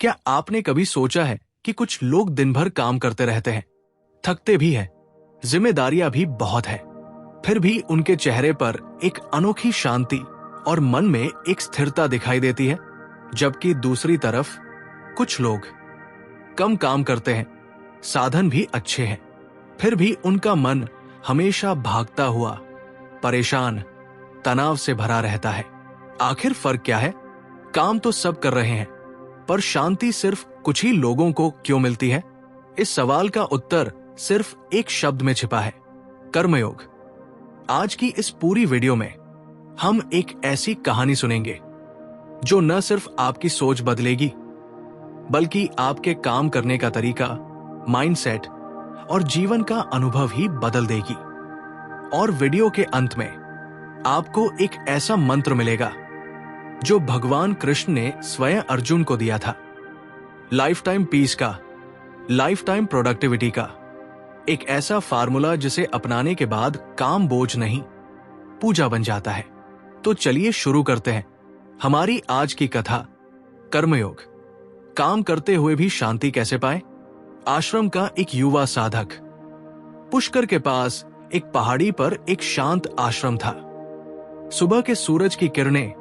क्या आपने कभी सोचा है कि कुछ लोग दिन भर काम करते रहते हैं, थकते भी हैं, जिम्मेदारियां भी बहुत है, फिर भी उनके चेहरे पर एक अनोखी शांति और मन में एक स्थिरता दिखाई देती है, जबकि दूसरी तरफ कुछ लोग कम काम करते हैं, साधन भी अच्छे हैं, फिर भी उनका मन हमेशा भागता हुआ, परेशान, तनाव से भरा रहता है। आखिर फर्क क्या है? काम तो सब कर रहे हैं, पर शांति सिर्फ कुछ ही लोगों को क्यों मिलती है? इस सवाल का उत्तर सिर्फ एक शब्द में छिपा है, कर्मयोग। आज की इस पूरी वीडियो में हम एक ऐसी कहानी सुनेंगे जो न सिर्फ आपकी सोच बदलेगी, बल्कि आपके काम करने का तरीका, माइंडसेट और जीवन का अनुभव ही बदल देगी। और वीडियो के अंत में आपको एक ऐसा मंत्र मिलेगा जो भगवान कृष्ण ने स्वयं अर्जुन को दिया था, लाइफ टाइम पीस का, लाइफ टाइम प्रोडक्टिविटी का, एक ऐसा फार्मूला जिसे अपनाने के बाद काम बोझ नहीं, पूजा बन जाता है। तो चलिए शुरू करते हैं हमारी आज की कथा, कर्मयोग। काम करते हुए भी शांति कैसे पाए? आश्रम का एक युवा साधक। पुष्कर के पास एक पहाड़ी पर एक शांत आश्रम था। सुबह के सूरज की किरणें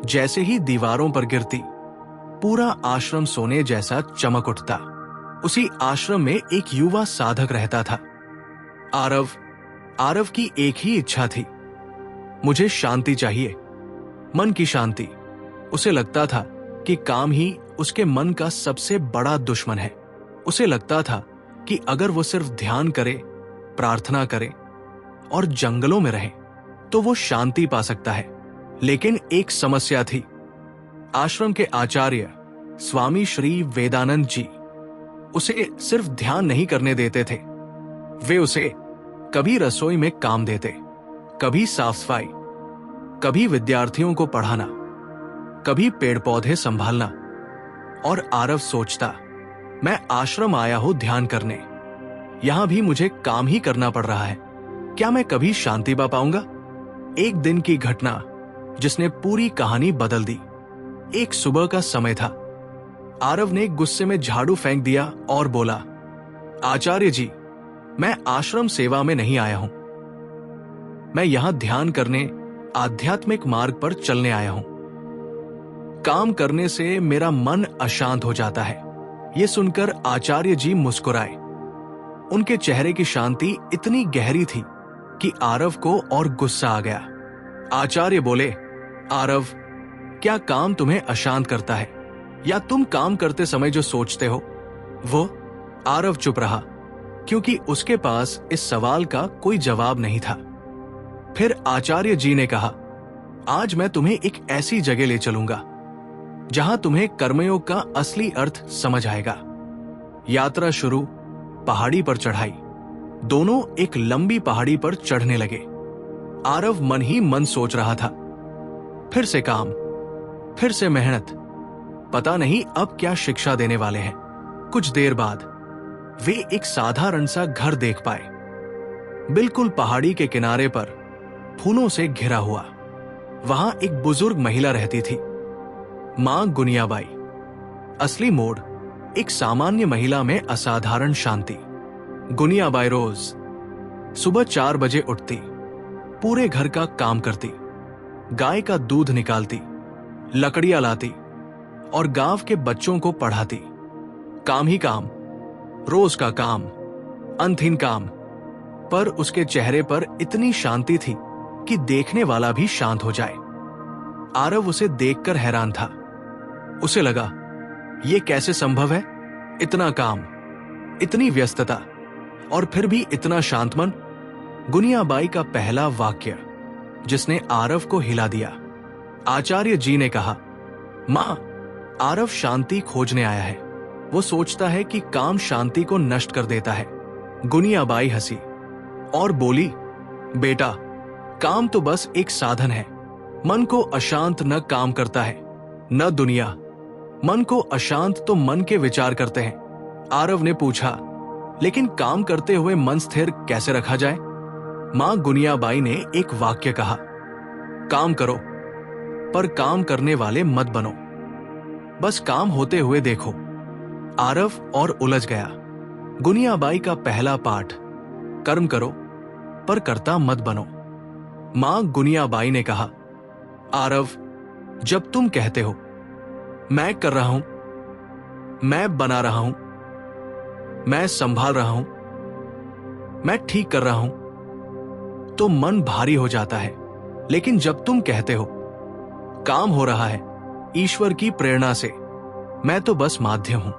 जैसे ही दीवारों पर गिरती, पूरा आश्रम सोने जैसा चमक उठता। उसी आश्रम में एक युवा साधक रहता था, आरव। आरव की एक ही इच्छा थी, मुझे शांति चाहिए, मन की शांति। उसे लगता था कि काम ही उसके मन का सबसे बड़ा दुश्मन है। उसे लगता था कि अगर वो सिर्फ ध्यान करे, प्रार्थना करे और जंगलों में रहे तो वो शांति पा सकता है। लेकिन एक समस्या थी। आश्रम के आचार्य स्वामी श्री वेदानंद जी उसे सिर्फ ध्यान नहीं करने देते थे। वे उसे कभी रसोई में काम देते, कभी साफ सफाई, कभी विद्यार्थियों को पढ़ाना, कभी पेड़ पौधे संभालना। और आरव सोचता, मैं आश्रम आया हूं ध्यान करने, यहां भी मुझे काम ही करना पड़ रहा है, क्या मैं कभी शांति पा पाऊंगा? एक दिन की घटना जिसने पूरी कहानी बदल दी। एक सुबह का समय था। आरव ने गुस्से में झाड़ू फेंक दिया और बोला, आचार्य जी, मैं आश्रम सेवा में नहीं आया हूं, मैं यहां ध्यान करने, आध्यात्मिक मार्ग पर चलने आया हूं। काम करने से मेरा मन अशांत हो जाता है। यह सुनकर आचार्य जी मुस्कुराए। उनके चेहरे की शांति इतनी गहरी थी कि आरव को और गुस्सा आ गया। आचार्य बोले, आरव, क्या काम तुम्हें अशांत करता है, या तुम काम करते समय जो सोचते हो वो? आरव चुप रहा, क्योंकि उसके पास इस सवाल का कोई जवाब नहीं था। फिर आचार्य जी ने कहा, आज मैं तुम्हें एक ऐसी जगह ले चलूंगा जहां तुम्हें कर्मयोग का असली अर्थ समझ आएगा। यात्रा शुरू, पहाड़ी पर चढ़ाई। दोनों एक लंबी पहाड़ी पर चढ़ने लगे। आरव मन ही मन सोच रहा था, फिर से काम, फिर से मेहनत, पता नहीं अब क्या शिक्षा देने वाले हैं। कुछ देर बाद वे एक साधारण सा घर देख पाए, बिल्कुल पहाड़ी के किनारे पर, फूलों से घिरा हुआ। वहां एक बुजुर्ग महिला रहती थी, मां गुनियाबाई। असली मोड़ एक सामान्य महिला में असाधारण शांति। गुनियाबाई रोज सुबह 4 बजे उठती, पूरे घर का काम करती, गाय का दूध निकालती, लकड़ियां लाती और गांव के बच्चों को पढ़ाती। काम ही काम, रोज का काम, अंतहीन काम। पर उसके चेहरे पर इतनी शांति थी कि देखने वाला भी शांत हो जाए। आरव उसे देखकर हैरान था। उसे लगा, यह कैसे संभव है? इतना काम, इतनी व्यस्तता और फिर भी इतना शांत मन। गुनियाबाई का पहला वाक्य जिसने आरव को हिला दिया। आचार्य जी ने कहा, मां, आरव शांति खोजने आया है। वो सोचता है कि काम शांति को नष्ट कर देता है। गुनियाबाई हंसी और बोली, बेटा, काम तो बस एक साधन है। मन को अशांत न काम करता है, न दुनिया। मन को अशांत तो मन के विचार करते हैं। आरव ने पूछा, लेकिन काम करते हुए मन स्थिर कैसे रखा जाए? मां गुनियाबाई ने एक वाक्य कहा, काम करो, पर काम करने वाले मत बनो। बस काम होते हुए देखो। आरव और उलझ गया। गुनियाबाई का पहला पाठ, कर्म करो पर कर्ता मत बनो। मां गुनियाबाई ने कहा, आरव, जब तुम कहते हो मैं कर रहा हूं, मैं बना रहा हूं, मैं संभाल रहा हूं, मैं ठीक कर रहा हूं, तो मन भारी हो जाता है। लेकिन जब तुम कहते हो काम हो रहा है ईश्वर की प्रेरणा से, मैं तो बस माध्यम हूं,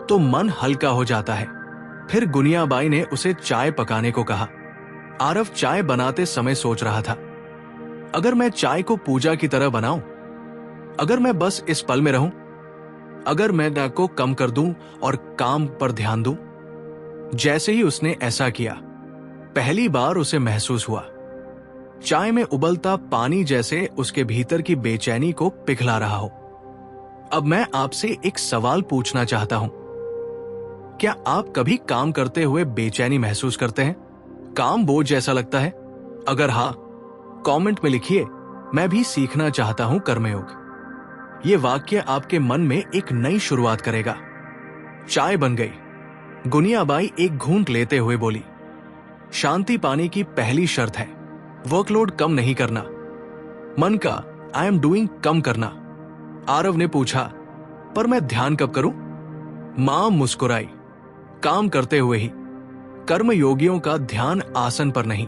तो मन हल्का हो जाता है। फिर गुनियाबाई ने उसे चाय पकाने को कहा। आरव चाय बनाते समय सोच रहा था, अगर मैं चाय को पूजा की तरह बनाऊं, अगर मैं बस इस पल में रहूं, अगर मैं न को कम कर दूं और काम पर ध्यान दूं। जैसे ही उसने ऐसा किया, पहली बार उसे महसूस हुआ चाय में उबलता पानी जैसे उसके भीतर की बेचैनी को पिघला रहा हो। अब मैं आपसे एक सवाल पूछना चाहता हूं, क्या आप कभी काम करते हुए बेचैनी महसूस करते हैं? काम बोझ जैसा लगता है? अगर हाँ, कमेंट में लिखिए, मैं भी सीखना चाहता हूं कर्मयोग। ये वाक्य आपके मन में एक नई शुरुआत करेगा। चाय बन गई। गुनियाबाई एक घूंट लेते हुए बोली, शांति पाने की पहली शर्त है वर्कलोड कम नहीं करना, मन का आई एम डूइंग कम करना। आरव ने पूछा, पर मैं ध्यान कब करूं? मां मुस्कुराई, काम करते हुए ही। कर्म योगियों का ध्यान आसन पर नहीं,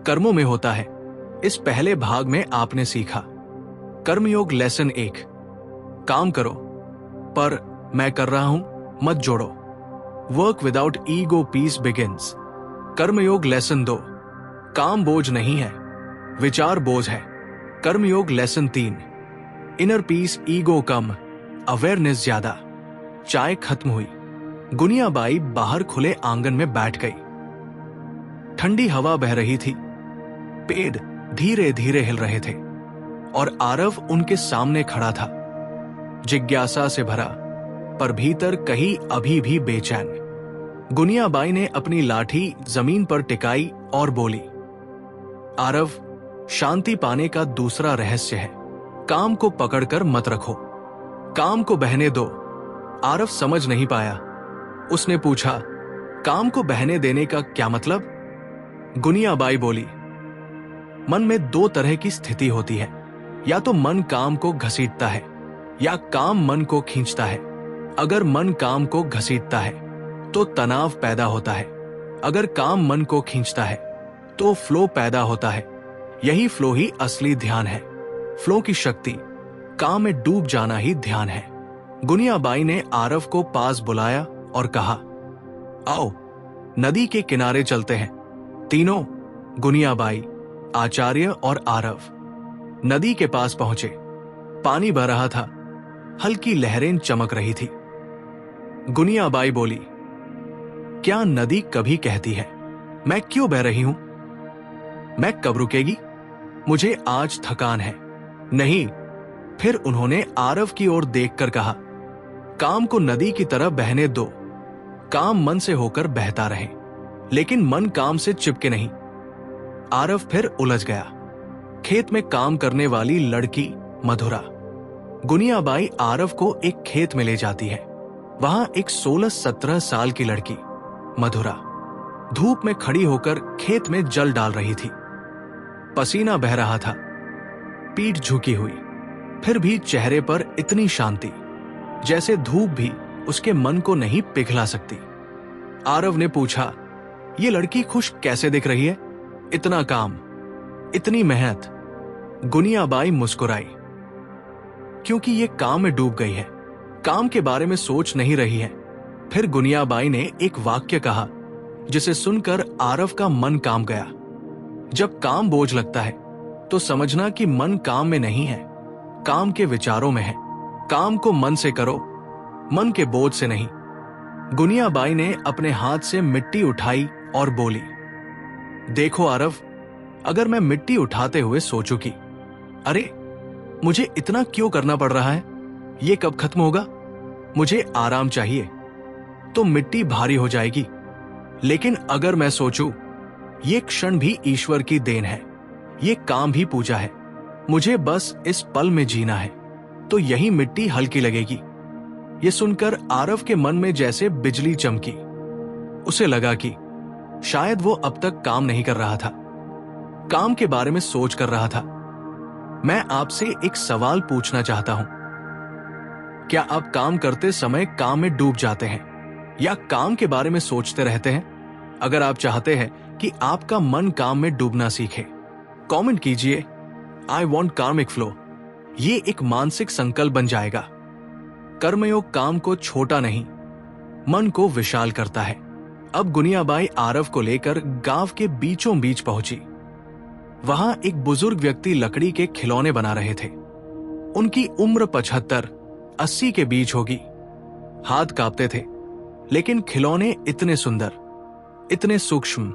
कर्मों में होता है। इस पहले भाग में आपने सीखा कर्मयोग लेसन 1, काम करो पर मैं कर रहा हूं मत जोड़ो। Work without ego peace begins. कर्मयोग लेसन 2, काम बोझ नहीं है, विचार बोझ है। कर्मयोग लेसन 3, इनर पीस ईगो कम, अवेयरनेस ज्यादा। चाय खत्म हुई। गुनियाबाई बाहर खुले आंगन में बैठ गई। ठंडी हवा बह रही थी, पेड़ धीरे धीरे हिल रहे थे और आरव उनके सामने खड़ा था, जिज्ञासा से भरा पर भीतर कहीं अभी भी बेचैन। गुनियाबाई ने अपनी लाठी जमीन पर टिकाई और बोली, आरव, शांति पाने का दूसरा रहस्य है काम को पकड़कर मत रखो, काम को बहने दो। आरव समझ नहीं पाया। उसने पूछा, काम को बहने देने का क्या मतलब? गुनियाबाई बोली, मन में 2 तरह की स्थिति होती है, या तो मन काम को घसीटता है या काम मन को खींचता है। अगर मन काम को घसीटता है तो तनाव पैदा होता है, अगर काम मन को खींचता है तो फ्लो पैदा होता है। यही फ्लो ही असली ध्यान है। फ्लो की शक्ति, काम में डूब जाना ही ध्यान है। गुनियाबाई ने आरव को पास बुलाया और कहा, आओ नदी के किनारे चलते हैं। तीनों, गुनियाबाई, आचार्य और आरव, नदी के पास पहुंचे। पानी बह रहा था, हल्की लहरें चमक रही थी। गुनियाबाई बोली, क्या नदी कभी कहती है मैं क्यों बह रही हूं? मैं कब रुकेगी? मुझे आज थकान है। नहीं। फिर उन्होंने आरव की ओर देखकर कहा, काम को नदी की तरह बहने दो। काम मन से होकर बहता रहे, लेकिन मन काम से चिपके नहीं। आरव फिर उलझ गया। खेत में काम करने वाली लड़की मधुरा। गुनियाबाई आरव को एक खेत में ले जाती है। वहां एक 16-17 साल की लड़की मधुरा धूप में खड़ी होकर खेत में जल डाल रही थी। पसीना बह रहा था, पीठ झुकी हुई, फिर भी चेहरे पर इतनी शांति जैसे धूप भी उसके मन को नहीं पिघला सकती। आरव ने पूछा, ये लड़की खुश कैसे दिख रही है? इतना काम, इतनी मेहनत। गुनियाबाई मुस्कुराई, क्योंकि ये काम में डूब गई है, काम के बारे में सोच नहीं रही है। फिर गुनियाबाई ने एक वाक्य कहा जिसे सुनकर आरव का मन काम गया। जब काम बोझ लगता है तो समझना कि मन काम में नहीं है, काम के विचारों में है। काम को मन से करो, मन के बोझ से नहीं। गुनियाबाई ने अपने हाथ से मिट्टी उठाई और बोली, देखो आरव, अगर मैं मिट्टी उठाते हुए सोचूं कि अरे मुझे इतना क्यों करना पड़ रहा है, ये कब खत्म होगा, मुझे आराम चाहिए, तो मिट्टी भारी हो जाएगी। लेकिन अगर मैं सोचूं ये क्षण भी ईश्वर की देन है, ये काम भी पूजा है, मुझे बस इस पल में जीना है, तो यही मिट्टी हल्की लगेगी। ये सुनकर आरव के मन में जैसे बिजली चमकी। उसे लगा कि शायद वो अब तक काम नहीं कर रहा था, काम के बारे में सोच कर रहा था। मैं आपसे एक सवाल पूछना चाहता हूं। क्या आप काम करते समय काम में डूब जाते हैं या काम के बारे में सोचते रहते हैं? अगर आप चाहते हैं कि आपका मन काम में डूबना सीखे, कमेंट कीजिए आई वॉन्ट कार्मिक फ्लो। ये एक मानसिक संकल्प बन जाएगा। कर्मयोग काम को छोटा नहीं, मन को विशाल करता है। अब गुनियाबाई आरव को लेकर गांव के बीचों बीच पहुंची। वहां एक बुजुर्ग व्यक्ति लकड़ी के खिलौने बना रहे थे। उनकी उम्र 75-80 के बीच होगी। हाथ कांपते थे, लेकिन खिलौने इतने सुंदर, इतने सूक्ष्म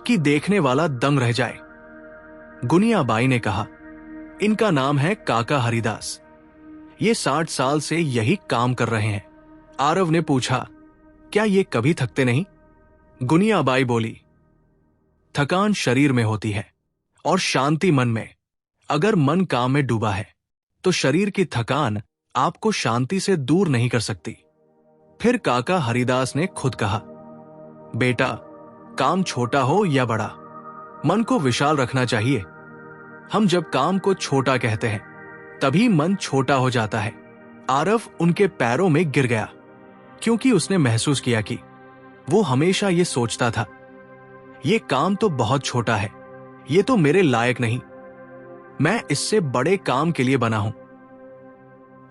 कि देखने वाला दंग रह जाए। गुनियाबाई ने कहा, इनका नाम है काका हरिदास। ये 60 साल से यही काम कर रहे हैं। आरव ने पूछा, क्या ये कभी थकते नहीं? गुनियाबाई बोली, थकान शरीर में होती है और शांति मन में। अगर मन काम में डूबा है तो शरीर की थकान आपको शांति से दूर नहीं कर सकती। फिर काका हरिदास ने खुद कहा, बेटा, काम छोटा हो या बड़ा, मन को विशाल रखना चाहिए। हम जब काम को छोटा कहते हैं तभी मन छोटा हो जाता है। आरव उनके पैरों में गिर गया, क्योंकि उसने महसूस किया कि वो हमेशा ये सोचता था, ये काम तो बहुत छोटा है, ये तो मेरे लायक नहीं, मैं इससे बड़े काम के लिए बना हूं।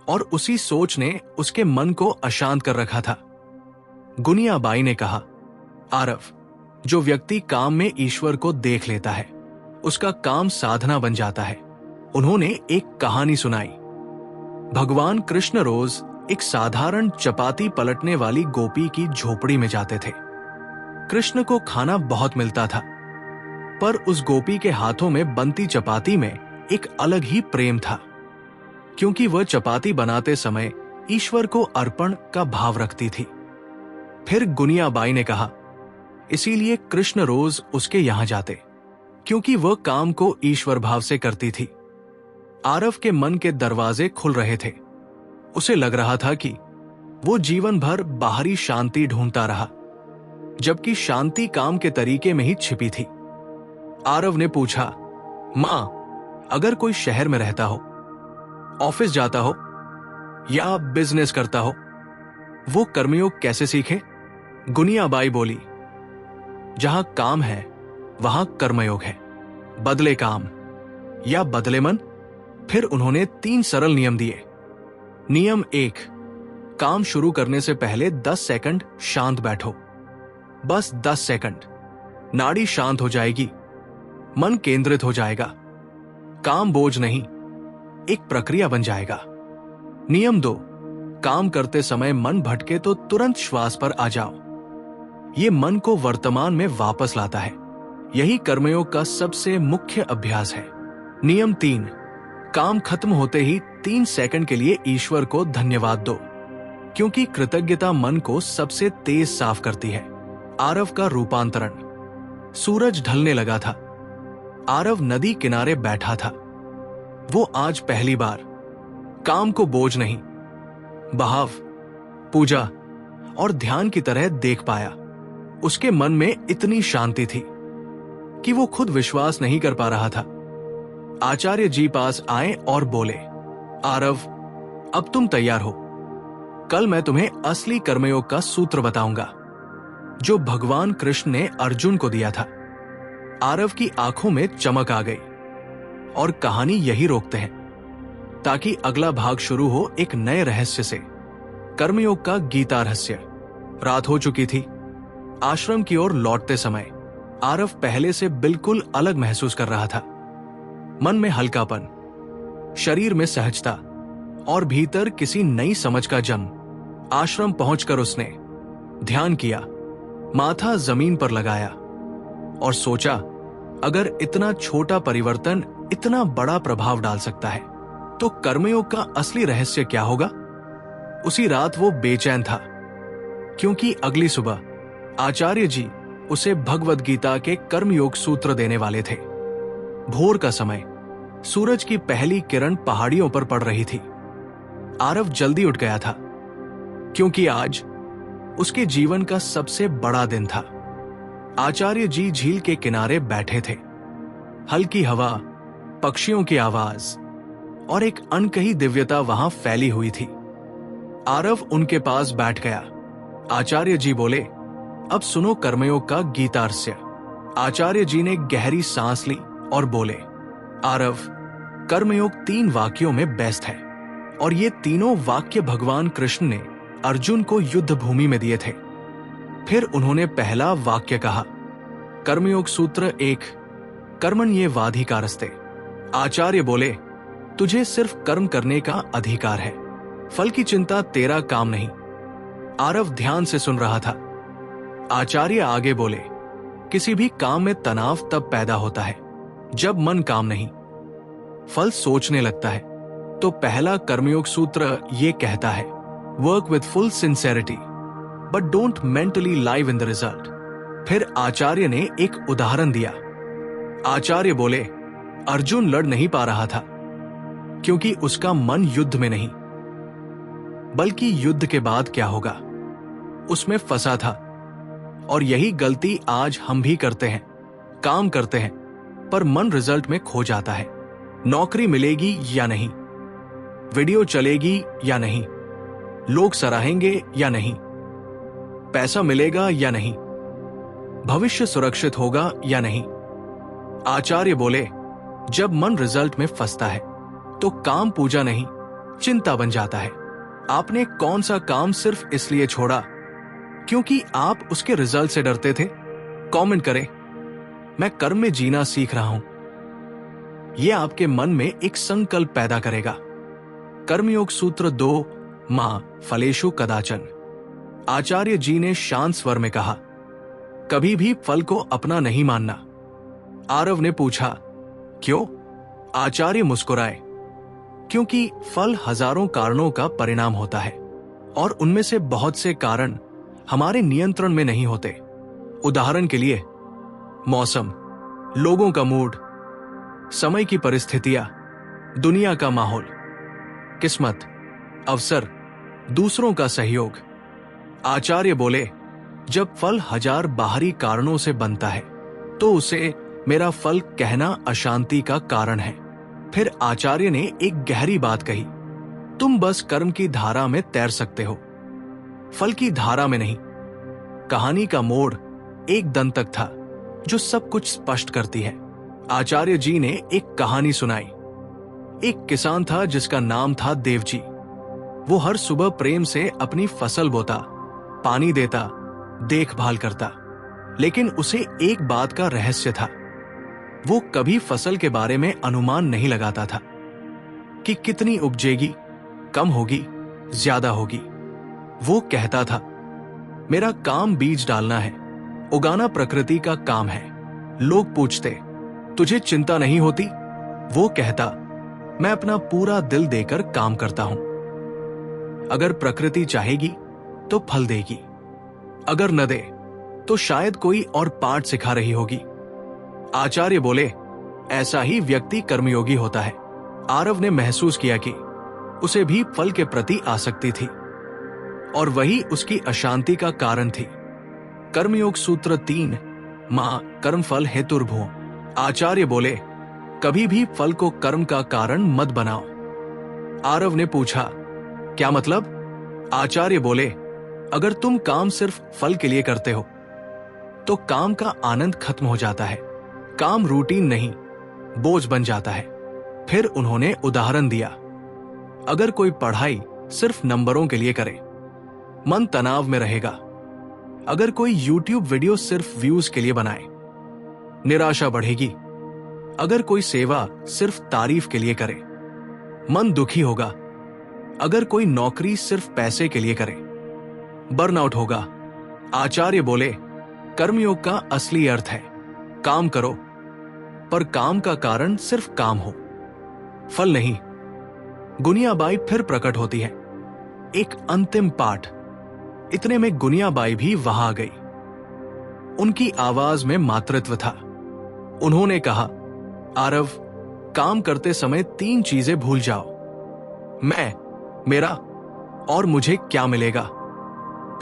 और उसी सोच ने उसके मन को अशांत कर रखा था। गुनियाबाई ने कहा, आरव, जो व्यक्ति काम में ईश्वर को देख लेता है उसका काम साधना बन जाता है। उन्होंने एक कहानी सुनाई। भगवान कृष्ण रोज एक साधारण चपाती पलटने वाली गोपी की झोपड़ी में जाते थे। कृष्ण को खाना बहुत मिलता था, पर उस गोपी के हाथों में बनती चपाती में एक अलग ही प्रेम था, क्योंकि वह चपाती बनाते समय ईश्वर को अर्पण का भाव रखती थी। फिर गुनियाबाई ने कहा, इसीलिए कृष्ण रोज उसके यहां जाते, क्योंकि वह काम को ईश्वर भाव से करती थी। आरव के मन के दरवाजे खुल रहे थे। उसे लग रहा था कि वो जीवन भर बाहरी शांति ढूंढता रहा, जबकि शांति काम के तरीके में ही छिपी थी। आरव ने पूछा, मां, अगर कोई शहर में रहता हो, ऑफिस जाता हो या बिजनेस करता हो, वो कर्मयोग कैसे सीखे? गुनियाबाई बोली, जहां काम है वहां कर्मयोग है। बदले काम या बदले मन। फिर उन्होंने 3 सरल नियम दिए। नियम 1, काम शुरू करने से पहले 10 सेकंड शांत बैठो। बस 10 सेकंड। नाड़ी शांत हो जाएगी, मन केंद्रित हो जाएगा, काम बोझ नहीं, एक प्रक्रिया बन जाएगा। नियम 2, काम करते समय मन भटके तो तुरंत श्वास पर आ जाओ। ये मन को वर्तमान में वापस लाता है। यही कर्मयोग का सबसे मुख्य अभ्यास है। नियम 3, काम खत्म होते ही 3 सेकंड के लिए ईश्वर को धन्यवाद दो, क्योंकि कृतज्ञता मन को सबसे तेज साफ करती है। आरव का रूपांतरण। सूरज ढलने लगा था। आरव नदी किनारे बैठा था। वो आज पहली बार काम को बोझ नहीं, बहाव, पूजा और ध्यान की तरह देख पाया। उसके मन में इतनी शांति थी कि वो खुद विश्वास नहीं कर पा रहा था। आचार्य जी पास आए और बोले, आरव, अब तुम तैयार हो। कल मैं तुम्हें असली कर्मयोग का सूत्र बताऊंगा, जो भगवान कृष्ण ने अर्जुन को दिया था। आरव की आंखों में चमक आ गई। और कहानी यही रोकते हैं, ताकि अगला भाग शुरू हो एक नए रहस्य से। कर्मयोग का गीता रहस्य। रात हो चुकी थी। आश्रम की ओर लौटते समय आरव पहले से बिल्कुल अलग महसूस कर रहा था। मन में हल्कापन, शरीर में सहजता और भीतर किसी नई समझ का जन्म। आश्रम पहुंचकर उसने ध्यान किया, माथा जमीन पर लगाया और सोचा, अगर इतना छोटा परिवर्तन इतना बड़ा प्रभाव डाल सकता है तो कर्मयोग का असली रहस्य क्या होगा? उसी रात वो बेचैन था, क्योंकि अगली सुबह आचार्य जी उसे भगवद गीता के कर्मयोग सूत्र देने वाले थे। भोर का समय, सूरज की पहली किरण पहाड़ियों पर पड़ रही थी। आरव जल्दी उठ गया था, क्योंकि आज उसके जीवन का सबसे बड़ा दिन था। आचार्य जी झील के किनारे बैठे थे। हल्की हवा, पक्षियों की आवाज और एक अनकही दिव्यता वहां फैली हुई थी। आरव उनके पास बैठ गया। आचार्य जी बोले, अब सुनो कर्मयोग का गीतार्स्य। आचार्य जी ने गहरी सांस ली और बोले, आरव, कर्मयोग 3 वाक्यों में बेस्ट है और ये तीनों वाक्य भगवान कृष्ण ने अर्जुन को युद्ध भूमि में दिए थे। फिर उन्होंने पहला वाक्य कहा, कर्मयोग सूत्र 1, कर्मण्येवाधिकारस्ते। आचार्य बोले, तुझे सिर्फ कर्म करने का अधिकार है, फल की चिंता तेरा काम नहीं। आरव ध्यान से सुन रहा था। आचार्य आगे बोले, किसी भी काम में तनाव तब पैदा होता है जब मन काम नहीं, फल सोचने लगता है। तो पहला कर्मयोग सूत्र ये कहता है, work with full sincerity but don't mentally live in the result. फिर आचार्य ने एक उदाहरण दिया। आचार्य बोले, अर्जुन लड़ नहीं पा रहा था क्योंकि उसका मन युद्ध में नहीं, बल्कि युद्ध के बाद क्या होगा उसमें फंसा था। और यही गलती आज हम भी करते हैं। काम करते हैं पर मन रिजल्ट में खो जाता है। नौकरी मिलेगी या नहीं, वीडियो चलेगी या नहीं, लोग सराहेंगे या नहीं, पैसा मिलेगा या नहीं, भविष्य सुरक्षित होगा या नहीं। आचार्य बोले, जब मन रिजल्ट में फंसता है तो काम पूजा नहीं, चिंता बन जाता है। आपने कौन सा काम सिर्फ इसलिए छोड़ा क्योंकि आप उसके रिजल्ट से डरते थे? कमेंट करें, मैं कर्म में जीना सीख रहा हूं। यह आपके मन में एक संकल्प पैदा करेगा। कर्मयोग सूत्र 2, मां फलेषु कदाचन। आचार्य जी ने शांत स्वर में कहा, कभी भी फल को अपना नहीं मानना। आरव ने पूछा, क्यों? आचार्य मुस्कुराए, क्योंकि फल हजारों कारणों का परिणाम होता है और उनमें से बहुत से कारण हमारे नियंत्रण में नहीं होते। उदाहरण के लिए, मौसम, लोगों का मूड, समय की परिस्थितियां, दुनिया का माहौल, किस्मत, अवसर, दूसरों का सहयोग। आचार्य बोले, जब फल 1000 बाहरी कारणों से बनता है तो उसे मेरा फल कहना अशांति का कारण है। फिर आचार्य ने एक गहरी बात कही, तुम बस कर्म की धारा में तैर सकते हो, फल की धारा में नहीं। कहानी का मोड़ एक दंतक था जो सब कुछ स्पष्ट करती है। आचार्य जी ने एक कहानी सुनाई। एक किसान था जिसका नाम था देवजी। वो हर सुबह प्रेम से अपनी फसल बोता, पानी देता, देखभाल करता, लेकिन उसे एक बात का रहस्य था। वो कभी फसल के बारे में अनुमान नहीं लगाता था कि कितनी उपजेगी, कम होगी, ज्यादा होगी। वो कहता था, मेरा काम बीज डालना है, उगाना प्रकृति का काम है। लोग पूछते, तुझे चिंता नहीं होती? वो कहता, मैं अपना पूरा दिल देकर काम करता हूं। अगर प्रकृति चाहेगी तो फल देगी, अगर न दे तो शायद कोई और पाठ सिखा रही होगी। आचार्य बोले, ऐसा ही व्यक्ति कर्मयोगी होता है। आरव ने महसूस किया कि उसे भी फल के प्रति आसक्ति थी और वही उसकी अशांति का कारण थी। कर्मयोग सूत्र 3, मां कर्मफल हेतुर्भुवः। आचार्य बोले, कभी भी फल को कर्म का कारण मत बनाओ। आरव ने पूछा, क्या मतलब? आचार्य बोले, अगर तुम काम सिर्फ फल के लिए करते हो तो काम का आनंद खत्म हो जाता है। काम रूटीन नहीं, बोझ बन जाता है। फिर उन्होंने उदाहरण दिया, अगर कोई पढ़ाई सिर्फ नंबरों के लिए करे, मन तनाव में रहेगा। अगर कोई YouTube वीडियो सिर्फ व्यूज के लिए बनाए, निराशा बढ़ेगी। अगर कोई सेवा सिर्फ तारीफ के लिए करे, मन दुखी होगा। अगर कोई नौकरी सिर्फ पैसे के लिए करे, बर्नआउट होगा। आचार्य बोले, कर्मयोग का असली अर्थ है काम करो, पर काम का कारण सिर्फ काम हो, फल नहीं। गुनियाबाई फिर प्रकट होती है। एक अंतिम पाठ। इतने में गुनियाबाई भी वहां आ गई। उनकी आवाज में मातृत्व था। उन्होंने कहा, आरव, काम करते समय 3 चीजें भूल जाओ, मेरा और मुझे क्या मिलेगा?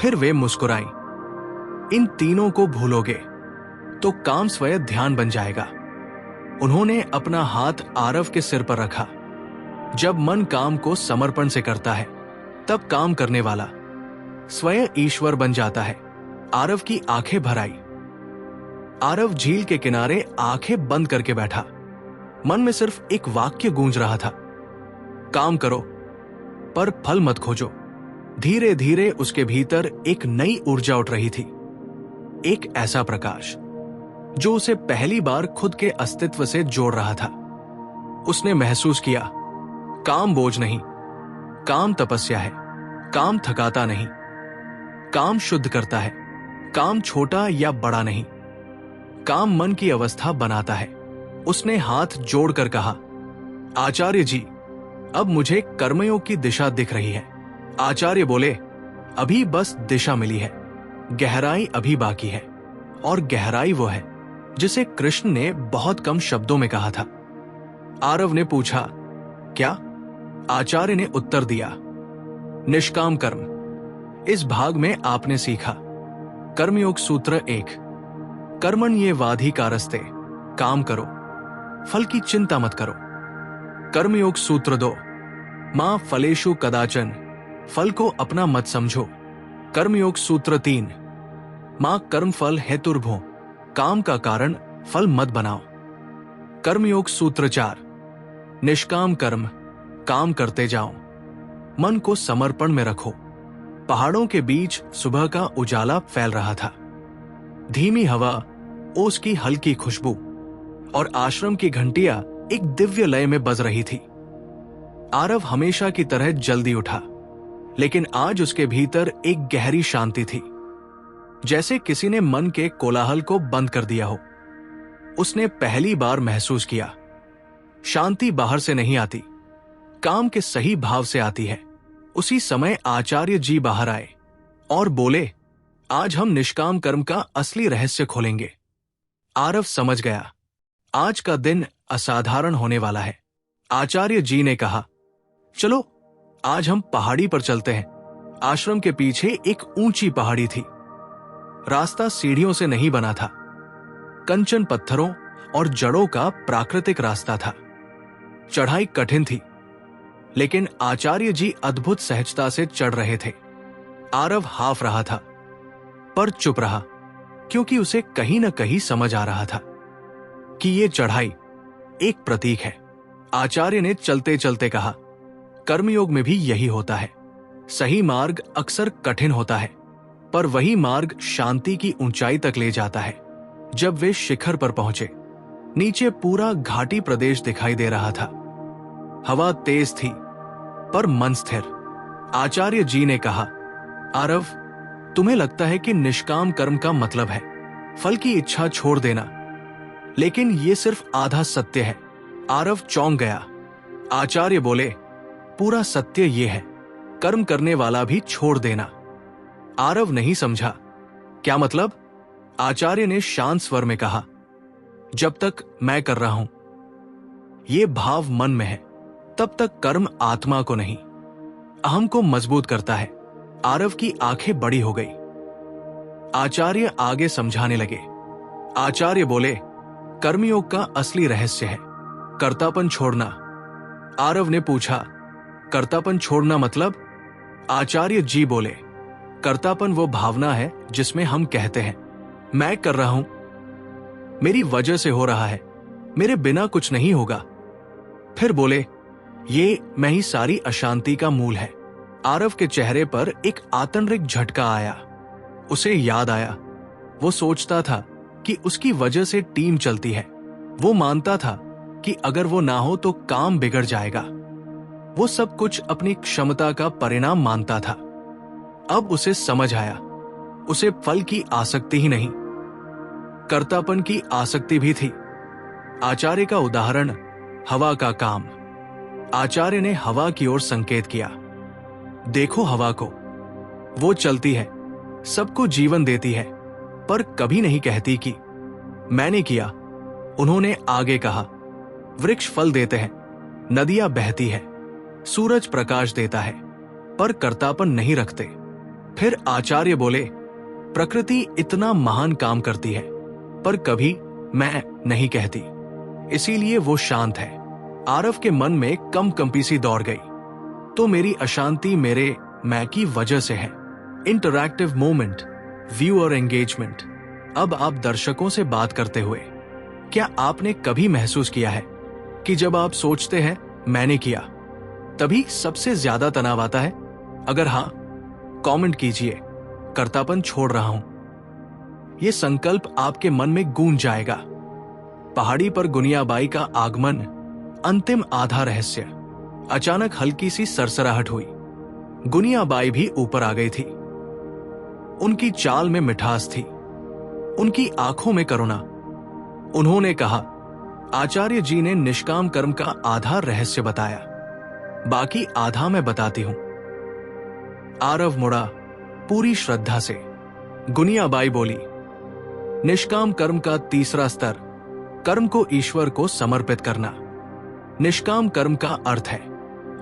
फिर वे मुस्कुराई। इन तीनों को भूलोगे तो काम स्वयं ध्यान बन जाएगा। उन्होंने अपना हाथ आरव के सिर पर रखा। जब मन काम को समर्पण से करता है तब काम करने वाला स्वयं ईश्वर बन जाता है। आरव की आंखें भर आई। आरव झील के किनारे आंखें बंद करके बैठा। मन में सिर्फ एक वाक्य गूंज रहा था, काम करो पर फल मत खोजो। धीरे धीरे उसके भीतर एक नई ऊर्जा उठ रही थी, एक ऐसा प्रकाश जो उसे पहली बार खुद के अस्तित्व से जोड़ रहा था। उसने महसूस किया, काम बोझ नहीं, काम तपस्या है। काम थकाता नहीं, काम शुद्ध करता है। काम छोटा या बड़ा नहीं, काम मन की अवस्था बनाता है। उसने हाथ जोड़कर कहा, आचार्य जी, अब मुझे कर्मयोग की दिशा दिख रही है। आचार्य बोले, अभी बस दिशा मिली है, गहराई अभी बाकी है। और गहराई वो है जिसे कृष्ण ने बहुत कम शब्दों में कहा था। आरव ने पूछा, क्या? आचार्य ने उत्तर दिया, निष्काम कर्म। इस भाग में आपने सीखा कर्मयोग सूत्र 1, कर्मण ये वाधिकारस्ते, काम करो, फल की चिंता मत करो। कर्मयोग सूत्र 2, मां फलेषु कदाचन, फल को अपना मत समझो। कर्मयोग सूत्र 3, मां कर्म फल हेतुर्भो, काम का कारण फल मत बनाओ। कर्मयोग सूत्र 4, निष्काम कर्म, काम करते जाओ, मन को समर्पण में रखो। पहाड़ों के बीच सुबह का उजाला फैल रहा था। धीमी हवा, ओस की हल्की खुशबू और आश्रम की घंटियां एक दिव्य लय में बज रही थी। आरव हमेशा की तरह जल्दी उठा, लेकिन आज उसके भीतर एक गहरी शांति थी, जैसे किसी ने मन के कोलाहल को बंद कर दिया हो। उसने पहली बार महसूस किया, शांति बाहर से नहीं आती, काम के सही भाव से आती है। उसी समय आचार्य जी बाहर आए और बोले, आज हम निष्काम कर्म का असली रहस्य खोलेंगे। आरव समझ गया, आज का दिन असाधारण होने वाला है। आचार्य जी ने कहा, चलो आज हम पहाड़ी पर चलते हैं। आश्रम के पीछे एक ऊंची पहाड़ी थी। रास्ता सीढ़ियों से नहीं बना था, कंचन पत्थरों और जड़ों का प्राकृतिक रास्ता था। चढ़ाई कठिन थी, लेकिन आचार्य जी अद्भुत सहजता से चढ़ रहे थे। आरव हाफ रहा था, पर चुप रहा, क्योंकि उसे कहीं न कहीं समझ आ रहा था कि ये चढ़ाई एक प्रतीक है। आचार्य ने चलते चलते कहा, कर्मयोग में भी यही होता है। सही मार्ग अक्सर कठिन होता है, पर वही मार्ग शांति की ऊंचाई तक ले जाता है। जब वे शिखर पर पहुंचे, नीचे पूरा घाटी प्रदेश दिखाई दे रहा था। हवा तेज थी, पर मन स्थिर। आचार्य जी ने कहा, आरव, तुम्हें लगता है कि निष्काम कर्म का मतलब है फल की इच्छा छोड़ देना, लेकिन ये सिर्फ आधा सत्य है। आरव चौंक गया। आचार्य बोले, पूरा सत्य ये है, कर्म करने वाला भी छोड़ देना। आरव नहीं समझा, क्या मतलब? आचार्य ने शांत स्वर में कहा, जब तक मैं कर रहा हूं, ये भाव मन में है, तब तक कर्म आत्मा को नहीं, अहम को मजबूत करता है। आरव की आंखें बड़ी हो गई। आचार्य आगे समझाने लगे। आचार्य बोले, कर्मयोग का असली रहस्य है कर्तापन छोड़ना। आरव ने पूछा, कर्तापन छोड़ना मतलब? आचार्य जी बोले, कर्तापन वो भावना है जिसमें हम कहते हैं, मैं कर रहा हूं, मेरी वजह से हो रहा है, मेरे बिना कुछ नहीं होगा। फिर बोले, ये मैं ही सारी अशांति का मूल है। आरव के चेहरे पर एक आतंरिक झटका आया। उसे याद आया, वो सोचता था कि उसकी वजह से टीम चलती है। वो मानता था कि अगर वो ना हो तो काम बिगड़ जाएगा। वो सब कुछ अपनी क्षमता का परिणाम मानता था। अब उसे समझ आया, उसे फल की आसक्ति ही नहीं, कर्तापन की आसक्ति भी थी। आचार्य का उदाहरण, हवा का काम। आचार्य ने हवा की ओर संकेत किया, देखो हवा को, वो चलती है, सबको जीवन देती है, पर कभी नहीं कहती कि मैंने किया। उन्होंने आगे कहा, वृक्ष फल देते हैं, नदियां बहती है, सूरज प्रकाश देता है, पर कर्तापन नहीं रखते। फिर आचार्य बोले, प्रकृति इतना महान काम करती है पर कभी मैं नहीं कहती, इसीलिए वो शांत है। आरव के मन में कंपी सी दौड़ गई। तो मेरी अशांति मेरे मैं की वजह से है। Interactive moment, viewer engagement. अब आप दर्शकों से बात करते हुए, क्या आपने कभी महसूस किया है कि जब आप सोचते हैं मैंने किया, तभी सबसे ज्यादा तनाव आता है? अगर हाँ, कमेंट कीजिए, कर्तापन छोड़ रहा हूं। यह संकल्प आपके मन में गूंज जाएगा। पहाड़ी पर गुनियाबाई का आगमन, अंतिम आधा रहस्य। अचानक हल्की सी सरसराहट हुई। गुनियाबाई भी ऊपर आ गई थी। उनकी चाल में मिठास थी, उनकी आंखों में करुणा। उन्होंने कहा, आचार्य जी ने निष्काम कर्म का आधा रहस्य बताया, बाकी आधा मैं बताती हूं। आरव मुड़ा पूरी श्रद्धा से। गुनियाबाई बोली, निष्काम कर्म का तीसरा स्तर, कर्म को ईश्वर को समर्पित करना। निष्काम कर्म का अर्थ है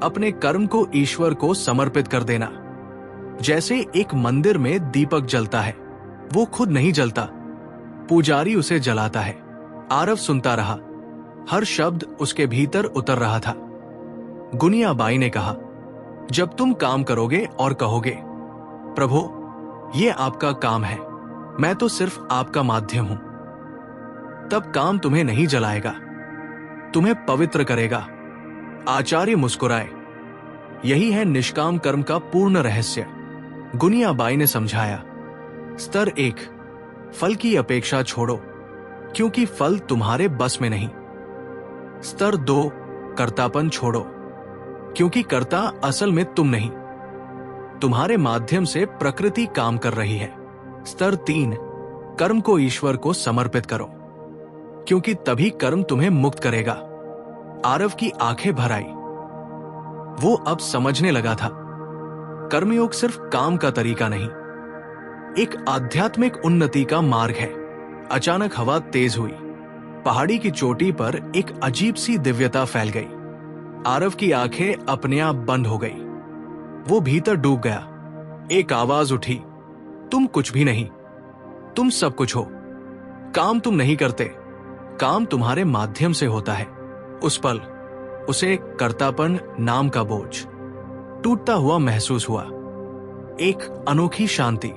अपने कर्म को ईश्वर को समर्पित कर देना। जैसे एक मंदिर में दीपक जलता है, वो खुद नहीं जलता, पुजारी उसे जलाता है। आरव सुनता रहा, हर शब्द उसके भीतर उतर रहा था। गुनियाबाई ने कहा, जब तुम काम करोगे और कहोगे, प्रभु ये आपका काम है, मैं तो सिर्फ आपका माध्यम हूं, तब काम तुम्हें नहीं जलाएगा, तुम्हें पवित्र करेगा। आचार्य मुस्कुराए। यही है निष्काम कर्म का पूर्ण रहस्य। गुनियाबाई ने समझाया, स्तर 1, फल की अपेक्षा छोड़ो, क्योंकि फल तुम्हारे बस में नहीं। स्तर 2, कर्तापन छोड़ो, क्योंकि कर्ता असल में तुम नहीं, तुम्हारे माध्यम से प्रकृति काम कर रही है। स्तर 3, कर्म को ईश्वर को समर्पित करो, क्योंकि तभी कर्म तुम्हें मुक्त करेगा। आरव की आंखें भर आई। वो अब समझने लगा था, कर्मयोग सिर्फ काम का तरीका नहीं, एक आध्यात्मिक उन्नति का मार्ग है। अचानक हवा तेज हुई। पहाड़ी की चोटी पर एक अजीब सी दिव्यता फैल गई। आरव की आंखें अपने आप बंद हो गई। वो भीतर डूब गया। एक आवाज उठी, तुम कुछ भी नहीं, तुम सब कुछ हो। काम तुम नहीं करते, काम तुम्हारे माध्यम से होता है। उस पल उसे कर्तापन नाम का बोझ टूटता हुआ महसूस हुआ। एक अनोखी शांति,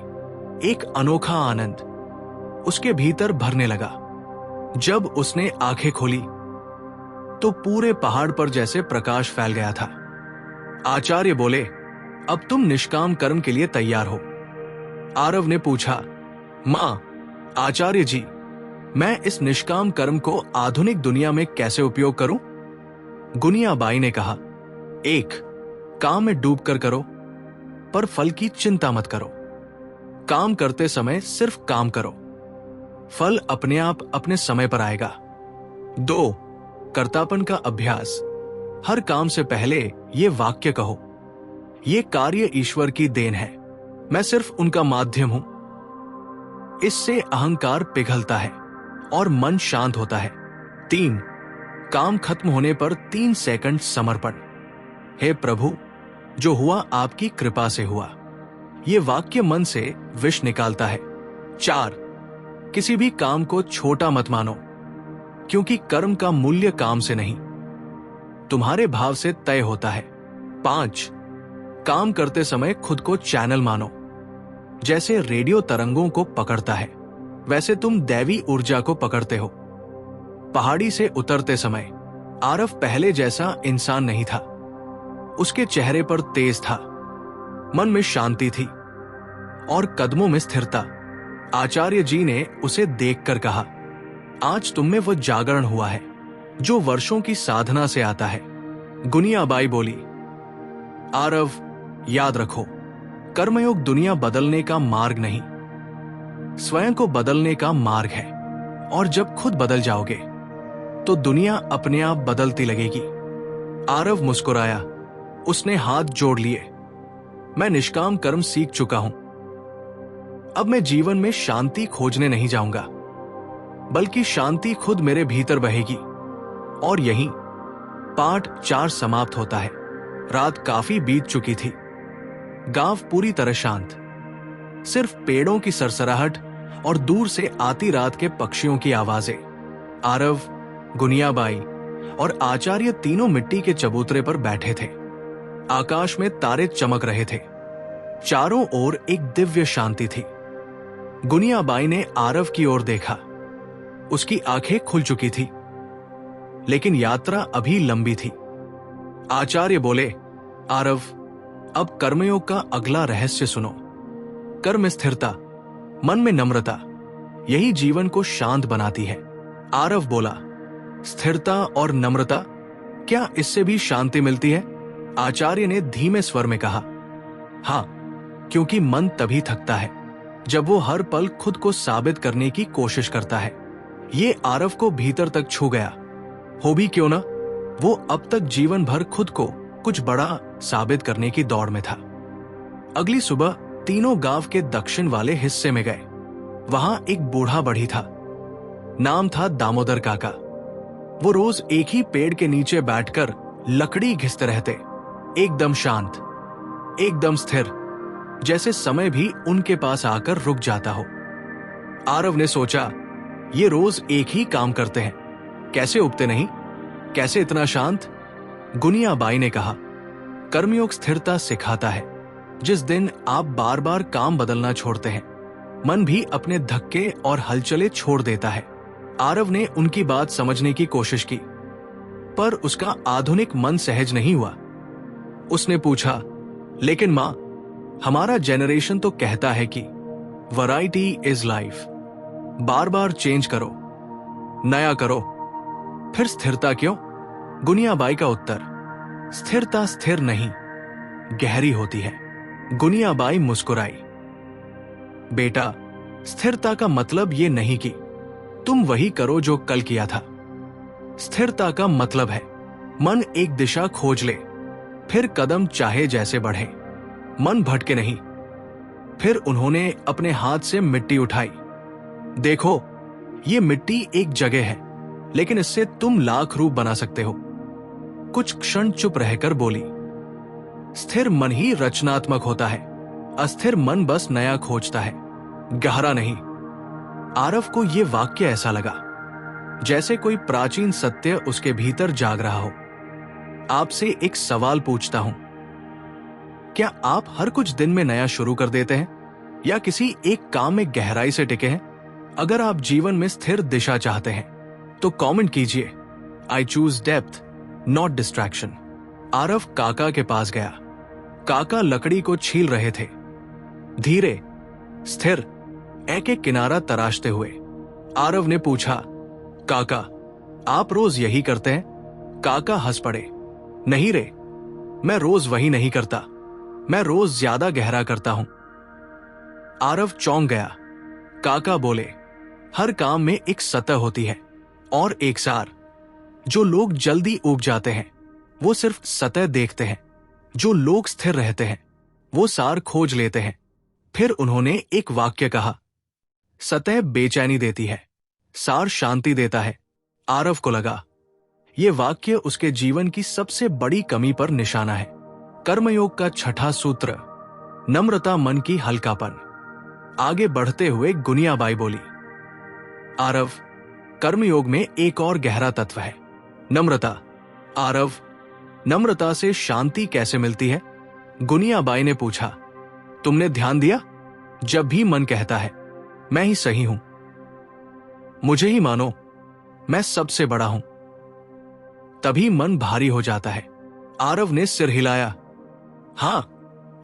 एक अनोखा आनंद उसके भीतर भरने लगा। जब उसने आंखें खोली तो पूरे पहाड़ पर जैसे प्रकाश फैल गया था। आचार्य बोले, अब तुम निष्काम कर्म के लिए तैयार हो। आरव ने पूछा, मां, आचार्य जी, मैं इस निष्काम कर्म को आधुनिक दुनिया में कैसे उपयोग करूं? गुनियाबाई ने कहा, 1, काम में डूबकर करो, पर फल की चिंता मत करो। काम करते समय सिर्फ काम करो, फल अपने आप अपने समय पर आएगा। 2, कर्तापन का अभ्यास। हर काम से पहले ये वाक्य कहो, ये कार्य ईश्वर की देन है, मैं सिर्फ उनका माध्यम हूं। इससे अहंकार पिघलता है और मन शांत होता है। 3, काम खत्म होने पर 3 सेकंड समर्पण। हे प्रभु, जो हुआ आपकी कृपा से हुआ। ये वाक्य मन से विष निकालता है। 4, किसी भी काम को छोटा मत मानो, क्योंकि कर्म का मूल्य काम से नहीं, तुम्हारे भाव से तय होता है। 5, काम करते समय खुद को चैनल मानो। जैसे रेडियो तरंगों को पकड़ता है, वैसे तुम दैवी ऊर्जा को पकड़ते हो। पहाड़ी से उतरते समय आरव पहले जैसा इंसान नहीं था। उसके चेहरे पर तेज था, मन में शांति थी और कदमों में स्थिरता। आचार्य जी ने उसे देखकर कहा, आज तुम में वह जागरण हुआ है जो वर्षों की साधना से आता है। गुनियाबाई बोली, आरव, याद रखो, कर्मयोग दुनिया बदलने का मार्ग नहीं, स्वयं को बदलने का मार्ग है। और जब खुद बदल जाओगे तो दुनिया अपने आप बदलती लगेगी। आरव मुस्कुराया। उसने हाथ जोड़ लिए। मैं निष्काम कर्म सीख चुका हूं। अब मैं जीवन में शांति खोजने नहीं जाऊंगा, बल्कि शांति खुद मेरे भीतर बहेगी। और यहीं पाठ 4 समाप्त होता है। रात काफी बीत चुकी थी। गांव पूरी तरह शांत, सिर्फ पेड़ों की सरसराहट और दूर से आती रात के पक्षियों की आवाजें। आरव, गुनियाबाई और आचार्य तीनों मिट्टी के चबूतरे पर बैठे थे। आकाश में तारे चमक रहे थे। चारों ओर एक दिव्य शांति थी। गुनियाबाई ने आरव की ओर देखा। उसकी आंखें खुल चुकी थी, लेकिन यात्रा अभी लंबी थी। आचार्य बोले, आरव, अब कर्मयोग का अगला रहस्य सुनो। कर्म स्थिरता, मन में नम्रता, यही जीवन को शांत बनाती है। आरव बोला, स्थिरता और नम्रता, क्या इससे भी शांति मिलती है? आचार्य ने धीमे स्वर में कहा, हां, क्योंकि मन तभी थकता है जब वो हर पल खुद को साबित करने की कोशिश करता है। ये आरव को भीतर तक छू गया। हो भी क्यों ना, वो अब तक जीवन भर खुद को कुछ बड़ा साबित करने की दौड़ में था। अगली सुबह तीनों गांव के दक्षिण वाले हिस्से में गए। वहां एक बूढ़ा बढ़ी था। नाम था दामोदर काका। वो रोज एक ही पेड़ के नीचे बैठकर लकड़ी घिसते रहते, एकदम शांत, एकदम स्थिर, जैसे समय भी उनके पास आकर रुक जाता हो। आरव ने सोचा, ये रोज एक ही काम करते हैं, कैसे उबते नहीं, कैसे इतना शांत? गुनियाबाई ने कहा, कर्मयोग स्थिरता सिखाता है। जिस दिन आप बार बार काम बदलना छोड़ते हैं, मन भी अपने धक्के और हलचले छोड़ देता है। आरव ने उनकी बात समझने की कोशिश की, पर उसका आधुनिक मन सहज नहीं हुआ। उसने पूछा, लेकिन मां, हमारा जेनरेशन तो कहता है कि variety is life. Bar bar change करो, नया करो, फिर स्थिरता क्यों? गुनियाबाई का उत्तर, स्थिरता स्थिर नहीं, गहरी होती है। गुनियाबाई मुस्कुराई, बेटा, स्थिरता का मतलब ये नहीं कि तुम वही करो जो कल किया था। स्थिरता का मतलब है मन एक दिशा खोज ले, फिर कदम चाहे जैसे बढ़े, मन भटके नहीं। फिर उन्होंने अपने हाथ से मिट्टी उठाई। देखो, ये मिट्टी एक जगह है, लेकिन इससे तुम लाख रूप बना सकते हो। कुछ क्षण चुप रहकर बोली, स्थिर मन ही रचनात्मक होता है, अस्थिर मन बस नया खोजता है, गहरा नहीं। आरव को यह वाक्य ऐसा लगा जैसे कोई प्राचीन सत्य उसके भीतर जाग रहा हो। आपसे एक सवाल पूछता हूं, क्या आप हर कुछ दिन में नया शुरू कर देते हैं, या किसी एक काम में गहराई से टिके हैं? अगर आप जीवन में स्थिर दिशा चाहते हैं तो कमेंट कीजिए, I choose depth not distraction. Aarav काका के पास गया। काका लकड़ी को छील रहे थे, धीरे, स्थिर, एक एक किनारा तराशते हुए। आरव ने पूछा, काका, आप रोज यही करते हैं? काका हंस पड़े, नहीं रे, मैं रोज वही नहीं करता, मैं रोज ज्यादा गहरा करता हूं। आरव चौंक गया। काका बोले, हर काम में एक सतह होती है और एक सार। जो लोग जल्दी ऊब जाते हैं वो सिर्फ सतह देखते हैं, जो लोग स्थिर रहते हैं वो सार खोज लेते हैं। फिर उन्होंने एक वाक्य कहा, सतह बेचैनी देती है, सार शांति देता है। आरव को लगा यह वाक्य उसके जीवन की सबसे बड़ी कमी पर निशाना है। कर्मयोग का छठा सूत्र, नम्रता मन की हल्कापन। आगे बढ़ते हुए गुनियाबाई बोली, आरव, कर्मयोग में एक और गहरा तत्व है, नम्रता। आरव, नम्रता से शांति कैसे मिलती है? गुनियाबाई ने पूछा, तुमने ध्यान दिया, जब भी मन कहता है मैं ही सही हूं, मुझे ही मानो, मैं सबसे बड़ा हूं, तभी मन भारी हो जाता है। आरव ने सिर हिलाया, हां,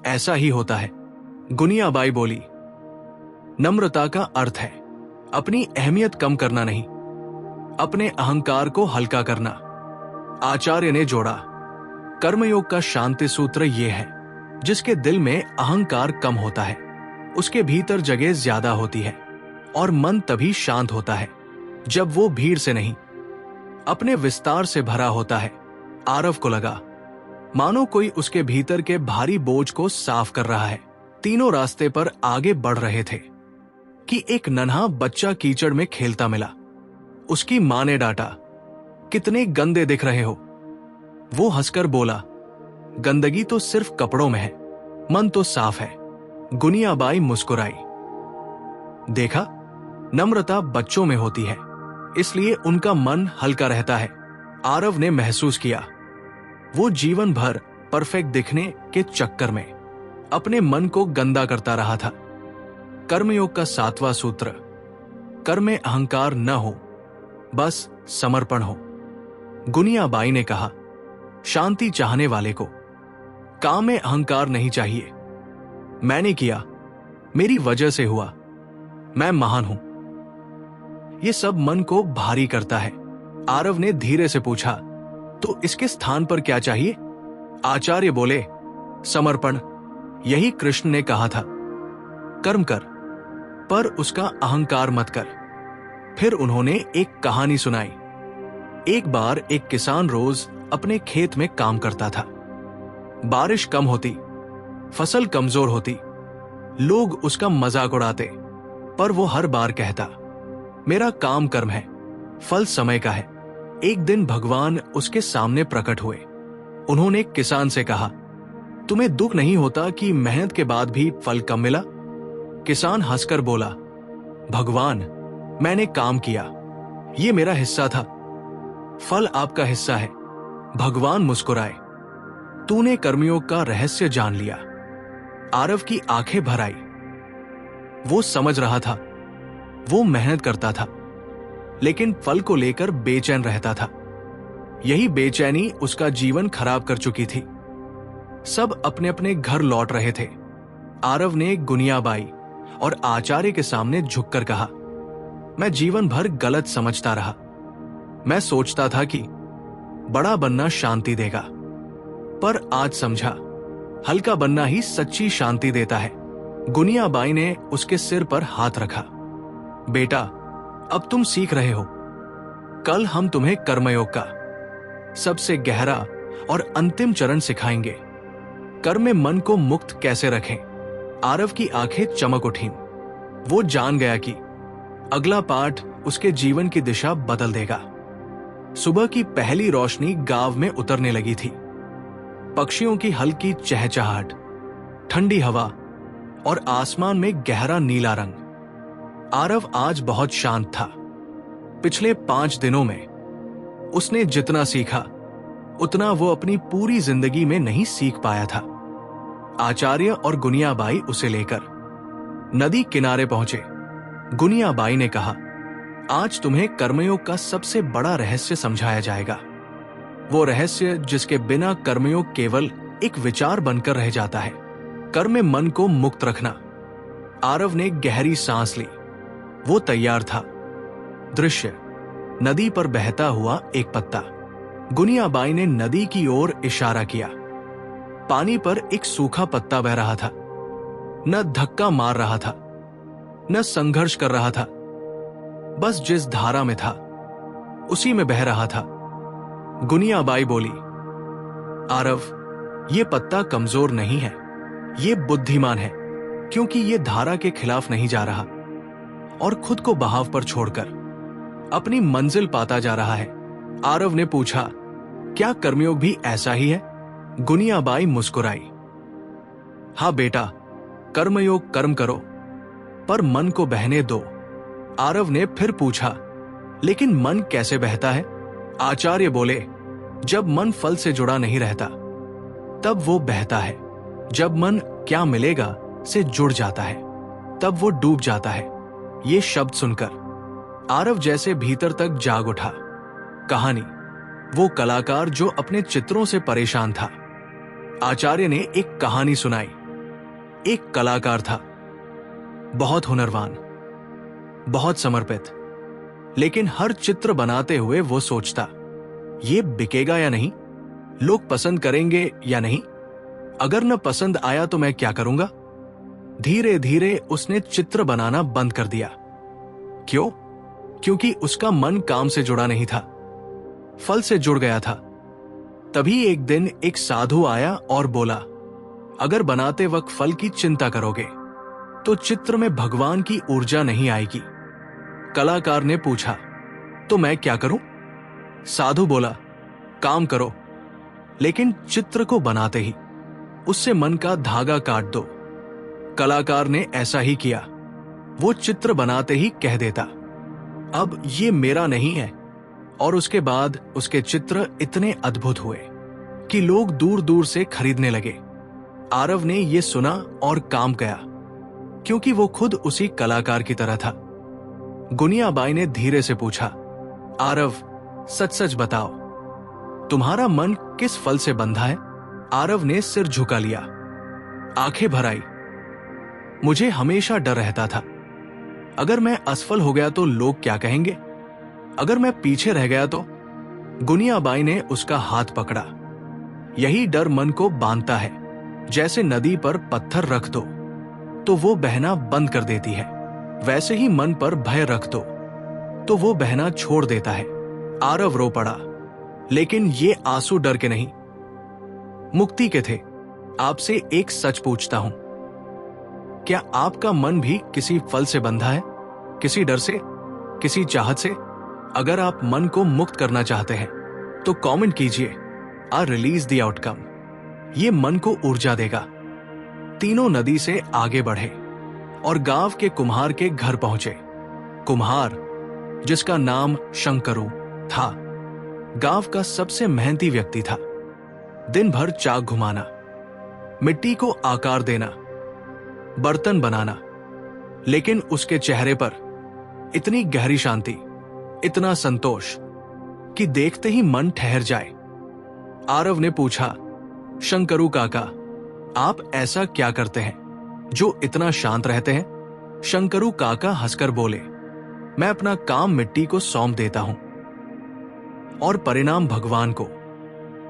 ऐसा ही होता है। गुनियाबाई बोली, नम्रता का अर्थ है अपनी अहमियत कम करना नहीं, अपने अहंकार को हल्का करना। आचार्य ने जोड़ा, कर्मयोग का शांति सूत्र यह है, जिसके दिल में अहंकार कम होता है उसके भीतर जगह ज्यादा होती है, और मन तभी शांत होता है जब वो भीड़ से नहीं, अपने विस्तार से भरा होता है। आरव को लगा मानो कोई उसके भीतर के भारी बोझ को साफ कर रहा है। तीनों रास्ते पर आगे बढ़ रहे थे कि एक नन्हा बच्चा कीचड़ में खेलता मिला। उसकी मां ने डांटा, कितने गंदे दिख रहे हो। वो हंसकर बोला, गंदगी तो सिर्फ कपड़ों में है, मन तो साफ है। गुनियाबाई मुस्कुराई। देखा, नम्रता बच्चों में होती है, इसलिए उनका मन हल्का रहता है। आरव ने महसूस किया वो जीवन भर परफेक्ट दिखने के चक्कर में अपने मन को गंदा करता रहा था। कर्मयोग का 7वां सूत्र, कर में अहंकार न हो, बस समर्पण हो। गुनियाबाई ने कहा, शांति चाहने वाले को काम में अहंकार नहीं चाहिए। मैंने किया, मेरी वजह से हुआ, मैं महान हूं। ये सब मन को भारी करता है। आरव ने धीरे से पूछा, तो इसके स्थान पर क्या चाहिए? आचार्य बोले, समर्पण। यही कृष्ण ने कहा था, कर्म कर पर उसका अहंकार मत कर। फिर उन्होंने एक कहानी सुनाई। एक बार एक किसान रोज अपने खेत में काम करता था। बारिश कम होती, फसल कमजोर होती, लोग उसका मजाक उड़ाते, पर वो हर बार कहता, मेरा काम कर्म है, फल समय का है। एक दिन भगवान उसके सामने प्रकट हुए। उन्होंने किसान से कहा, तुम्हें दुख नहीं होता कि मेहनत के बाद भी फल कम मिला? किसान हंसकर बोला, भगवान, मैंने काम किया, ये मेरा हिस्सा था, फल आपका हिस्सा है। भगवान मुस्कुराए, तूने कर्मयोग का रहस्य जान लिया। आरव की आंखें भर आई। वो समझ रहा था, वो मेहनत करता था, लेकिन फल को लेकर बेचैन रहता था। यही बेचैनी उसका जीवन खराब कर चुकी थी। सब अपने अपने घर लौट रहे थे। आरव ने गुनियाबाई और आचार्य के सामने झुककर कहा, मैं जीवन भर गलत समझता रहा। मैं सोचता था कि बड़ा बनना शांति देगा, पर आज समझा, हल्का बनना ही सच्ची शांति देता है। गुनियाबाई ने उसके सिर पर हाथ रखा। बेटा, अब तुम सीख रहे हो। कल हम तुम्हें कर्मयोग का सबसे गहरा और अंतिम चरण सिखाएंगे। कर्म में मन को मुक्त कैसे रखें। आरव की आंखें चमक उठीं। वो जान गया कि अगला पाठ उसके जीवन की दिशा बदल देगा। सुबह की पहली रोशनी गांव में उतरने लगी थी। पक्षियों की हल्की चहचहाहट, ठंडी हवा और आसमान में गहरा नीला रंग। आरव आज बहुत शांत था। पिछले 5 दिनों में उसने जितना सीखा, उतना वो अपनी पूरी जिंदगी में नहीं सीख पाया था। आचार्य और गुनियाबाई उसे लेकर नदी किनारे पहुंचे। गुनियाबाई ने कहा, आज तुम्हें कर्मयोग का सबसे बड़ा रहस्य समझाया जाएगा। वो रहस्य जिसके बिना कर्मयोग केवल एक विचार बनकर रह जाता है। कर्म में मन को मुक्त रखना। आरव ने गहरी सांस ली। वो तैयार था। दृश्य, नदी पर बहता हुआ एक पत्ता। गुनियाबाई ने नदी की ओर इशारा किया। पानी पर एक सूखा पत्ता बह रहा था। न धक्का मार रहा था, न संघर्ष कर रहा था, बस जिस धारा में था उसी में बह रहा था। गुनियाबाई बोली, आरव, ये पत्ता कमजोर नहीं है, ये बुद्धिमान है, क्योंकि ये धारा के खिलाफ नहीं जा रहा और खुद को बहाव पर छोड़कर अपनी मंजिल पाता जा रहा है। आरव ने पूछा, क्या कर्मयोग भी ऐसा ही है? गुनियाबाई मुस्कुराई। हाँ बेटा, कर्मयोग कर्म करो, पर मन को बहने दो। आरव ने फिर पूछा, लेकिन मन कैसे बहता है? आचार्य बोले, जब मन फल से जुड़ा नहीं रहता तब वो बहता है। जब मन क्या मिलेगा से जुड़ जाता है तब वो डूब जाता है। ये शब्द सुनकर आरव जैसे भीतर तक जाग उठा। कहानी, वो कलाकार जो अपने चित्रों से परेशान था। आचार्य ने एक कहानी सुनाई। एक कलाकार था, बहुत हुनरवान, बहुत समर्पित, लेकिन हर चित्र बनाते हुए वो सोचता, ये बिकेगा या नहीं, लोग पसंद करेंगे या नहीं, अगर न पसंद आया तो मैं क्या करूंगा। धीरे धीरे उसने चित्र बनाना बंद कर दिया। क्यों? क्योंकि उसका मन काम से जुड़ा नहीं था, फल से जुड़ गया था। तभी एक दिन एक साधु आया और बोला, अगर बनाते वक्त फल की चिंता करोगे तो चित्र में भगवान की ऊर्जा नहीं आएगी। कलाकार ने पूछा, तो मैं क्या करूं? साधु बोला, काम करो, लेकिन चित्र को बनाते ही उससे मन का धागा काट दो। कलाकार ने ऐसा ही किया। वो चित्र बनाते ही कह देता, अब ये मेरा नहीं है। और उसके बाद उसके चित्र इतने अद्भुत हुए कि लोग दूर दूर से खरीदने लगे। आरव ने ये सुना और काम किया, क्योंकि वो खुद उसी कलाकार की तरह था। गुनियाबाई ने धीरे से पूछा, आरव, सच सच बताओ, तुम्हारा मन किस फल से बंधा है? आरव ने सिर झुका लिया, आंखें भर आई। मुझे हमेशा डर रहता था, अगर मैं असफल हो गया तो लोग क्या कहेंगे? अगर मैं पीछे रह गया तो? गुनियाबाई ने उसका हाथ पकड़ा। यही डर मन को बांधता है। जैसे नदी पर पत्थर रख दो तो वो बहना बंद कर देती है, वैसे ही मन पर भय रख दो तो वो बहना छोड़ देता है। आरव रो पड़ा, लेकिन ये आंसू डर के नहीं, मुक्ति के थे। आपसे एक सच पूछता हूं, क्या आपका मन भी किसी फल से बंधा है? किसी डर से, किसी चाहत से? अगर आप मन को मुक्त करना चाहते हैं तो कमेंट कीजिए, आ रिलीज द आउटकम। ये मन को ऊर्जा देगा। तीनों नदी से आगे बढ़े और गांव के कुम्हार के घर पहुंचे। कुम्हार, जिसका नाम शंकरू था, गांव का सबसे मेहनती व्यक्ति था। दिन भर चाक घुमाना, मिट्टी को आकार देना, बर्तन बनाना, लेकिन उसके चेहरे पर इतनी गहरी शांति, इतना संतोष कि देखते ही मन ठहर जाए। आरव ने पूछा, शंकरू काका, आप ऐसा क्या करते हैं जो इतना शांत रहते हैं? शंकरू काका हंसकर बोले, मैं अपना काम मिट्टी को सौंप देता हूं और परिणाम भगवान को।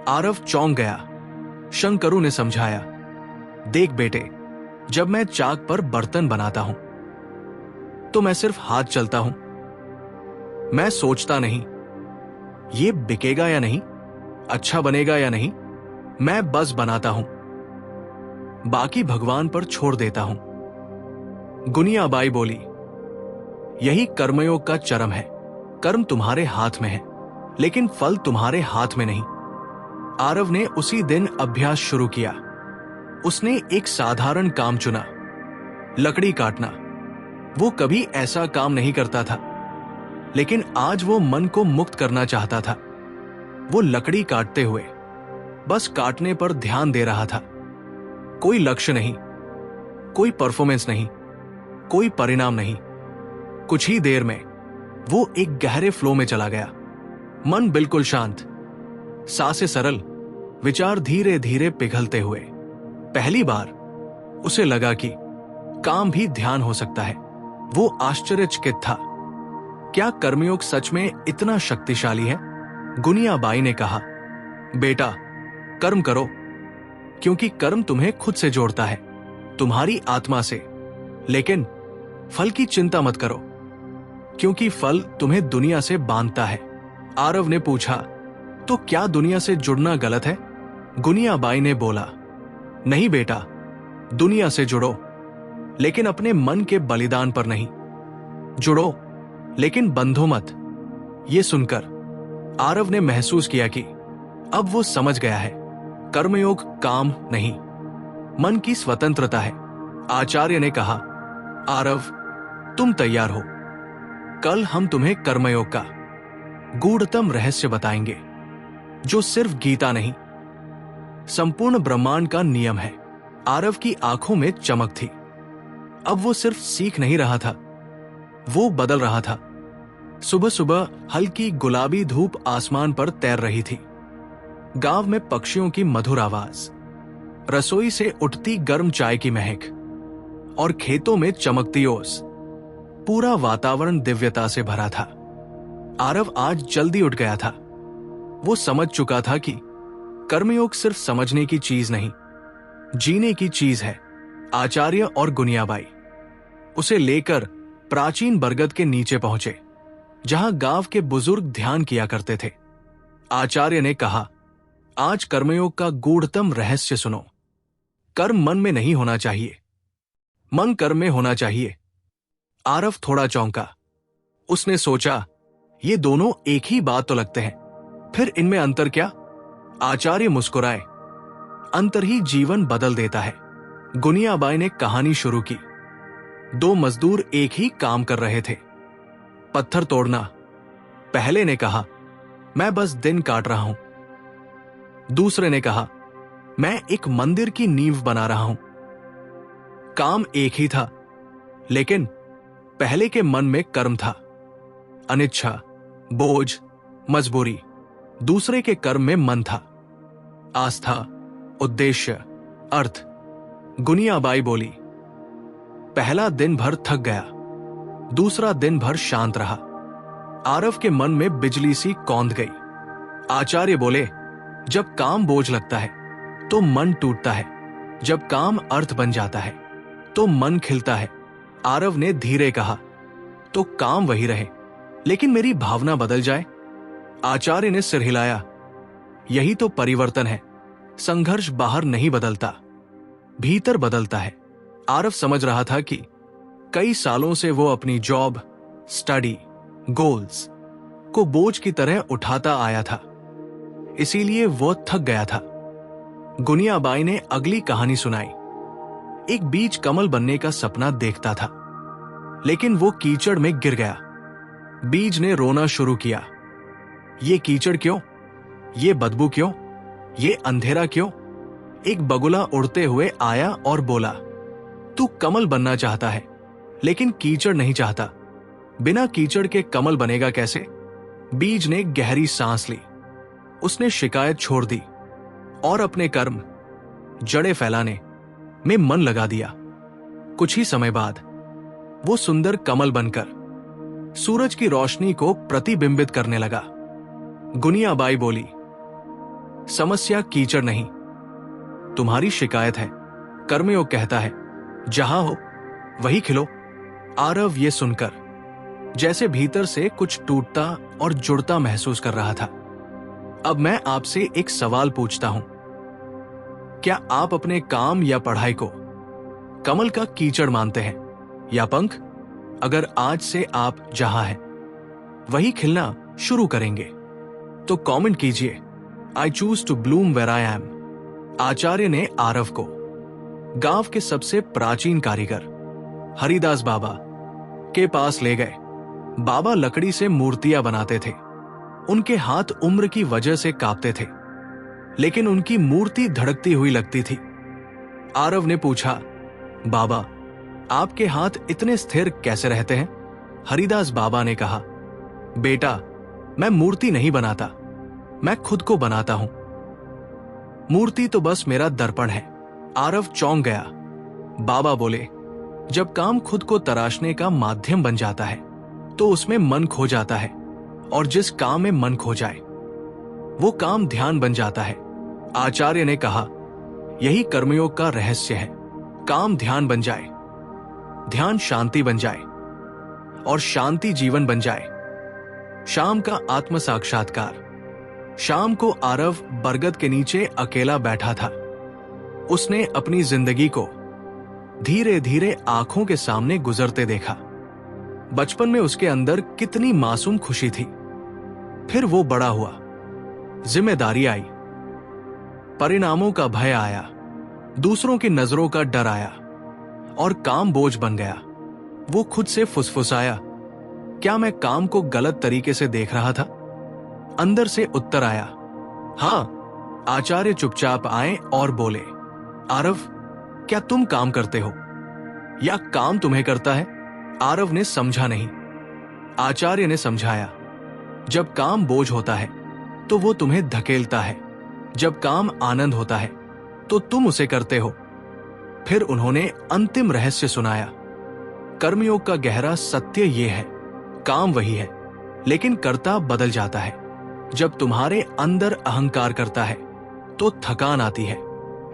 आरव चौंक गया। शंकरू ने समझाया, देख बेटे, जब मैं चाक पर बर्तन बनाता हूं तो मैं सिर्फ हाथ चलता हूं। मैं सोचता नहीं ये बिकेगा या नहीं, अच्छा बनेगा या नहीं, मैं बस बनाता हूं, बाकी भगवान पर छोड़ देता हूं। गुनियाबाई बोली, यही कर्मयोग का चरम है। कर्म तुम्हारे हाथ में है, लेकिन फल तुम्हारे हाथ में नहीं। आरव ने उसी दिन अभ्यास शुरू किया। उसने एक साधारण काम चुना, लकड़ी काटना। वो कभी ऐसा काम नहीं करता था, लेकिन आज वो मन को मुक्त करना चाहता था। वो लकड़ी काटते हुए बस काटने पर ध्यान दे रहा था। कोई लक्ष्य नहीं, कोई परफॉर्मेंस नहीं, कोई परिणाम नहीं। कुछ ही देर में वो एक गहरे फ्लो में चला गया। मन बिल्कुल शांत, सांसें सरल, विचार धीरे धीरे पिघलते हुए। पहली बार उसे लगा कि काम भी ध्यान हो सकता है। वो आश्चर्यचकित था। क्या कर्मयोग सच में इतना शक्तिशाली है? गुनियाबाई ने कहा, बेटा, कर्म करो, क्योंकि कर्म तुम्हें खुद से जोड़ता है, तुम्हारी आत्मा से। लेकिन फल की चिंता मत करो, क्योंकि फल तुम्हें दुनिया से बांधता है। आरव ने पूछा, तो क्या दुनिया से जुड़ना गलत है? गुनियाबाई ने बोला, नहीं बेटा, दुनिया से जुड़ो, लेकिन अपने मन के बलिदान पर नहीं। जुड़ो, लेकिन बंधो मत। ये सुनकर आरव ने महसूस किया कि अब वो समझ गया है, कर्मयोग काम नहीं, मन की स्वतंत्रता है। आचार्य ने कहा, आरव, तुम तैयार हो? कल हम तुम्हें कर्मयोग का गूढ़तम रहस्य बताएंगे, जो सिर्फ गीता नहीं, संपूर्ण ब्रह्मांड का नियम है। आरव की आंखों में चमक थी। अब वो सिर्फ सीख नहीं रहा था, वो बदल रहा था। सुबह सुबह हल्की गुलाबी धूप आसमान पर तैर रही थी। गांव में पक्षियों की मधुर आवाज, रसोई से उठती गर्म चाय की महक और खेतों में चमकती ओस, पूरा वातावरण दिव्यता से भरा था। आरव आज जल्दी उठ गया था। वो समझ चुका था कि कर्मयोग सिर्फ समझने की चीज नहीं, जीने की चीज है। आचार्य और गुनियाबाई उसे लेकर प्राचीन बरगद के नीचे पहुंचे, जहां गांव के बुजुर्ग ध्यान किया करते थे। आचार्य ने कहा, आज कर्मयोग का गूढ़तम रहस्य सुनो। कर्म मन में नहीं होना चाहिए, मन कर्म में होना चाहिए। आरव थोड़ा चौंका। उसने सोचा, ये दोनों एक ही बात तो लगते हैं, फिर इनमें अंतर क्या? आचार्य मुस्कुराए। अंतर ही जीवन बदल देता है। गुनियाबाई ने कहानी शुरू की। 2 मजदूर एक ही काम कर रहे थे, पत्थर तोड़ना। पहले ने कहा, मैं बस दिन काट रहा हूं। दूसरे ने कहा, मैं एक मंदिर की नींव बना रहा हूं। काम एक ही था, लेकिन पहले के मन में कर्म था, अनिच्छा, बोझ, मजबूरी। दूसरे के कर्म में मन था, आस्था, उद्देश्य, अर्थ। गुनियाबाई बोली, पहला दिन भर थक गया, दूसरा दिन भर शांत रहा। आरव के मन में बिजली सी कौंध गई। आचार्य बोले, जब काम बोझ लगता है तो मन टूटता है, जब काम अर्थ बन जाता है तो मन खिलता है। आरव ने धीरे कहा, तो काम वही रहे, लेकिन मेरी भावना बदल जाए। आचार्य ने सिर हिलाया, यही तो परिवर्तन है। संघर्ष बाहर नहीं बदलता, भीतर बदलता है। आरव समझ रहा था कि कई सालों से वो अपनी जॉब, स्टडी, गोल्स को बोझ की तरह उठाता आया था, इसीलिए वो थक गया था। गुनियाबाई ने अगली कहानी सुनाई। एक बीज कमल बनने का सपना देखता था, लेकिन वो कीचड़ में गिर गया। बीज ने रोना शुरू किया, ये कीचड़ क्यों, ये बदबू क्यों, ये अंधेरा क्यों। एक बगुला उड़ते हुए आया और बोला, तू कमल बनना चाहता है, लेकिन कीचड़ नहीं चाहता। बिना कीचड़ के कमल बनेगा कैसे। बीज ने गहरी सांस ली। उसने शिकायत छोड़ दी और अपने कर्म, जड़ें फैलाने में मन लगा दिया। कुछ ही समय बाद वो सुंदर कमल बनकर सूरज की रोशनी को प्रतिबिंबित करने लगा। गुनियाबाई बोली, समस्या कीचड़ नहीं, तुम्हारी शिकायत है। कर्मयोग कहता है, जहां हो वही खिलो। आरव ये सुनकर जैसे भीतर से कुछ टूटता और जुड़ता महसूस कर रहा था। अब मैं आपसे एक सवाल पूछता हूं, क्या आप अपने काम या पढ़ाई को कमल का कीचड़ मानते हैं या पंख? अगर आज से आप जहां हैं वही खिलना शुरू करेंगे तो कमेंट कीजिए, I choose to bloom where I am. Acharya ने आरव को गांव के सबसे प्राचीन कारीगर हरिदास बाबा के पास ले गए। बाबा लकड़ी से मूर्तियां बनाते थे। उनके हाथ उम्र की वजह से कांपते थे, लेकिन उनकी मूर्ति धड़कती हुई लगती थी। आरव ने पूछा, बाबा, आपके हाथ इतने स्थिर कैसे रहते हैं? हरिदास बाबा ने कहा, बेटा, मैं मूर्ति नहीं बनाता, मैं खुद को बनाता हूं। मूर्ति तो बस मेरा दर्पण है। आरव चौंक गया। बाबा बोले, जब काम खुद को तराशने का माध्यम बन जाता है तो उसमें मन खो जाता है, और जिस काम में मन खो जाए वो काम ध्यान बन जाता है। आचार्य ने कहा, यही कर्मयोग का रहस्य है। काम ध्यान बन जाए, ध्यान शांति बन जाए, और शांति जीवन बन जाए। शाम का आत्म साक्षात्कार। शाम को आरव बरगद के नीचे अकेला बैठा था। उसने अपनी जिंदगी को धीरे धीरे आंखों के सामने गुजरते देखा। बचपन में उसके अंदर कितनी मासूम खुशी थी। फिर वो बड़ा हुआ, जिम्मेदारी आई, परिणामों का भय आया, दूसरों की नजरों का डर आया, और काम बोझ बन गया। वो खुद से फुसफुसाया, क्या मैं काम को गलत तरीके से देख रहा था? अंदर से उत्तर आया, हां। आचार्य चुपचाप आए और बोले, आरव, क्या तुम काम करते हो या काम तुम्हें करता है? आरव ने समझा नहीं। आचार्य ने समझाया, जब काम बोझ होता है तो वो तुम्हें धकेलता है, जब काम आनंद होता है तो तुम उसे करते हो। फिर उन्होंने अंतिम रहस्य सुनाया। कर्मयोग का गहरा सत्य ये है, काम वही है, लेकिन कर्ता बदल जाता है। जब तुम्हारे अंदर अहंकार करता है तो थकान आती है,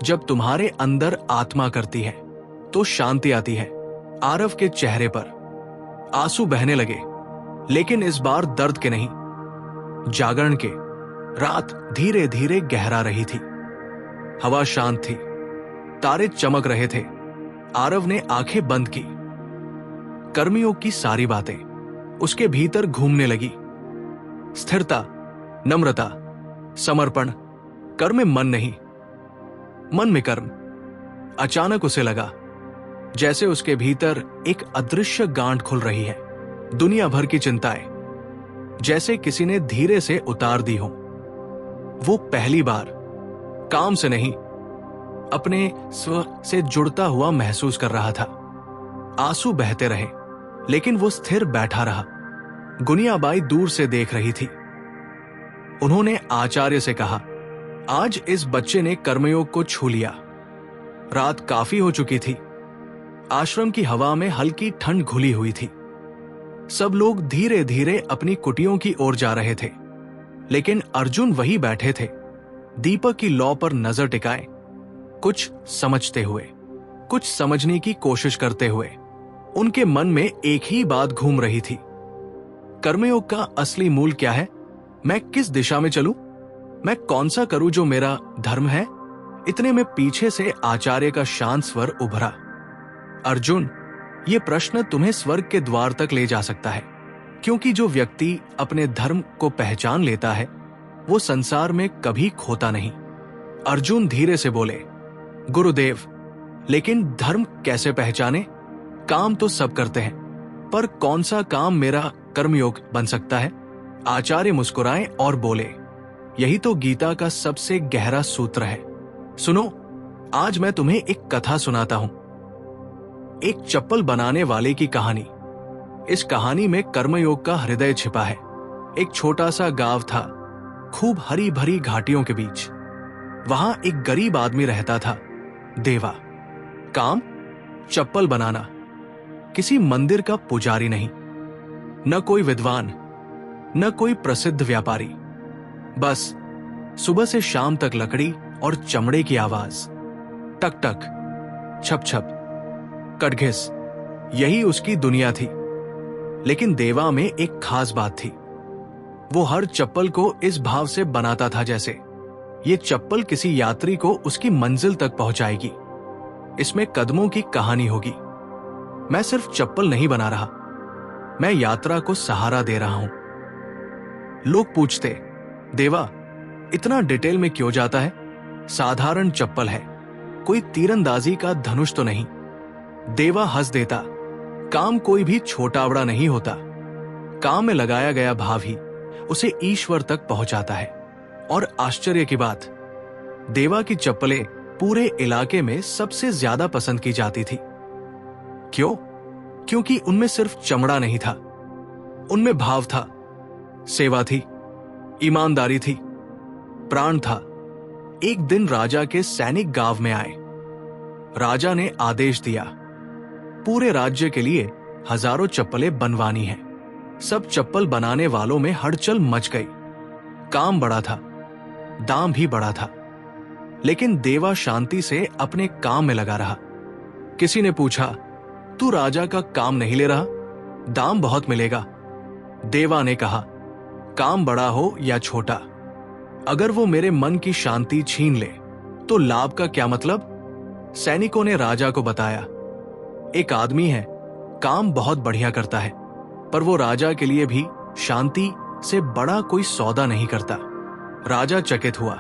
जब तुम्हारे अंदर आत्मा करती है तो शांति आती है। आरव के चेहरे पर आंसू बहने लगे, लेकिन इस बार दर्द के नहीं, जागरण के। रात धीरे धीरे गहरा रही थी, हवा शांत थी, तारे चमक रहे थे। आरव ने आंखें बंद की। कर्मयोग की सारी बातें उसके भीतर घूमने लगी। स्थिरता, नम्रता, समर्पण, कर्म में मन नहीं, मन में कर्म। अचानक उसे लगा जैसे उसके भीतर एक अदृश्य गांठ खुल रही है। दुनिया भर की चिंताएं जैसे किसी ने धीरे से उतार दी हो। वो पहली बार काम से नहीं, अपने स्व से जुड़ता हुआ महसूस कर रहा था। आंसू बहते रहे, लेकिन वो स्थिर बैठा रहा। गुनियाबाई दूर से देख रही थी। उन्होंने आचार्य से कहा, आज इस बच्चे ने कर्मयोग को छू लिया। रात काफी हो चुकी थी। आश्रम की हवा में हल्की ठंड घुली हुई थी। सब लोग धीरे धीरे अपनी कुटियों की ओर जा रहे थे, लेकिन अर्जुन वही बैठे थे, दीपक की लौ पर नजर टिकाए, कुछ समझते हुए, कुछ समझने की कोशिश करते हुए। उनके मन में एक ही बात घूम रही थी, कर्मयोग का असली मूल क्या है? मैं किस दिशा में चलूं? मैं कौन सा करूं जो मेरा धर्म है? इतने में पीछे से आचार्य का शांत स्वर उभरा, अर्जुन, ये प्रश्न तुम्हें स्वर्ग के द्वार तक ले जा सकता है, क्योंकि जो व्यक्ति अपने धर्म को पहचान लेता है वो संसार में कभी खोता नहीं। अर्जुन धीरे से बोले, गुरुदेव, लेकिन धर्म कैसे पहचाने? काम तो सब करते हैं, पर कौन सा काम मेरा कर्मयोग बन सकता है? आचार्य मुस्कुराए और बोले, यही तो गीता का सबसे गहरा सूत्र है। सुनो, आज मैं तुम्हें एक कथा सुनाता हूं, एक चप्पल बनाने वाले की कहानी। इस कहानी में कर्मयोग का हृदय छिपा है। एक छोटा सा गांव था, खूब हरी भरी घाटियों के बीच। वहां एक गरीब आदमी रहता था, देवा। काम चप्पल बनाना। किसी मंदिर का पुजारी नहीं, न कोई विद्वान, न कोई प्रसिद्ध व्यापारी। बस सुबह से शाम तक लकड़ी और चमड़े की आवाज, टक टक, छप छप, कटघिस, यही उसकी दुनिया थी। लेकिन देवा में एक खास बात थी। वो हर चप्पल को इस भाव से बनाता था जैसे ये चप्पल किसी यात्री को उसकी मंजिल तक पहुंचाएगी। इसमें कदमों की कहानी होगी। मैं सिर्फ चप्पल नहीं बना रहा, मैं यात्रा को सहारा दे रहा हूं। लोग पूछते, देवा इतना डिटेल में क्यों जाता है? साधारण चप्पल है, कोई तीरंदाजी का धनुष तो नहीं। देवा हंस देता, काम कोई भी छोटा बड़ा नहीं होता। काम में लगाया गया भाव ही उसे ईश्वर तक पहुंचाता है। और आश्चर्य की बात, देवा की चप्पलें पूरे इलाके में सबसे ज्यादा पसंद की जाती थी। क्यों? क्योंकि उनमें सिर्फ चमड़ा नहीं था, उनमें भाव था, सेवा थी, ईमानदारी थी, प्राण था। एक दिन राजा के सैनिक गांव में आए। राजा ने आदेश दिया, पूरे राज्य के लिए हजारों चप्पलें बनवानी हैं। सब चप्पल बनाने वालों में हड़चल मच गई। काम बड़ा था, दाम भी बड़ा था, लेकिन देवा शांति से अपने काम में लगा रहा। किसी ने पूछा, तू राजा का काम नहीं ले रहा? दाम बहुत मिलेगा। देवा ने कहा, काम बड़ा हो या छोटा, अगर वो मेरे मन की शांति छीन ले तो लाभ का क्या मतलब? सैनिकों ने राजा को बताया, एक आदमी है, काम बहुत बढ़िया करता है, पर वो राजा के लिए भी शांति से बड़ा कोई सौदा नहीं करता। राजा चकित हुआ,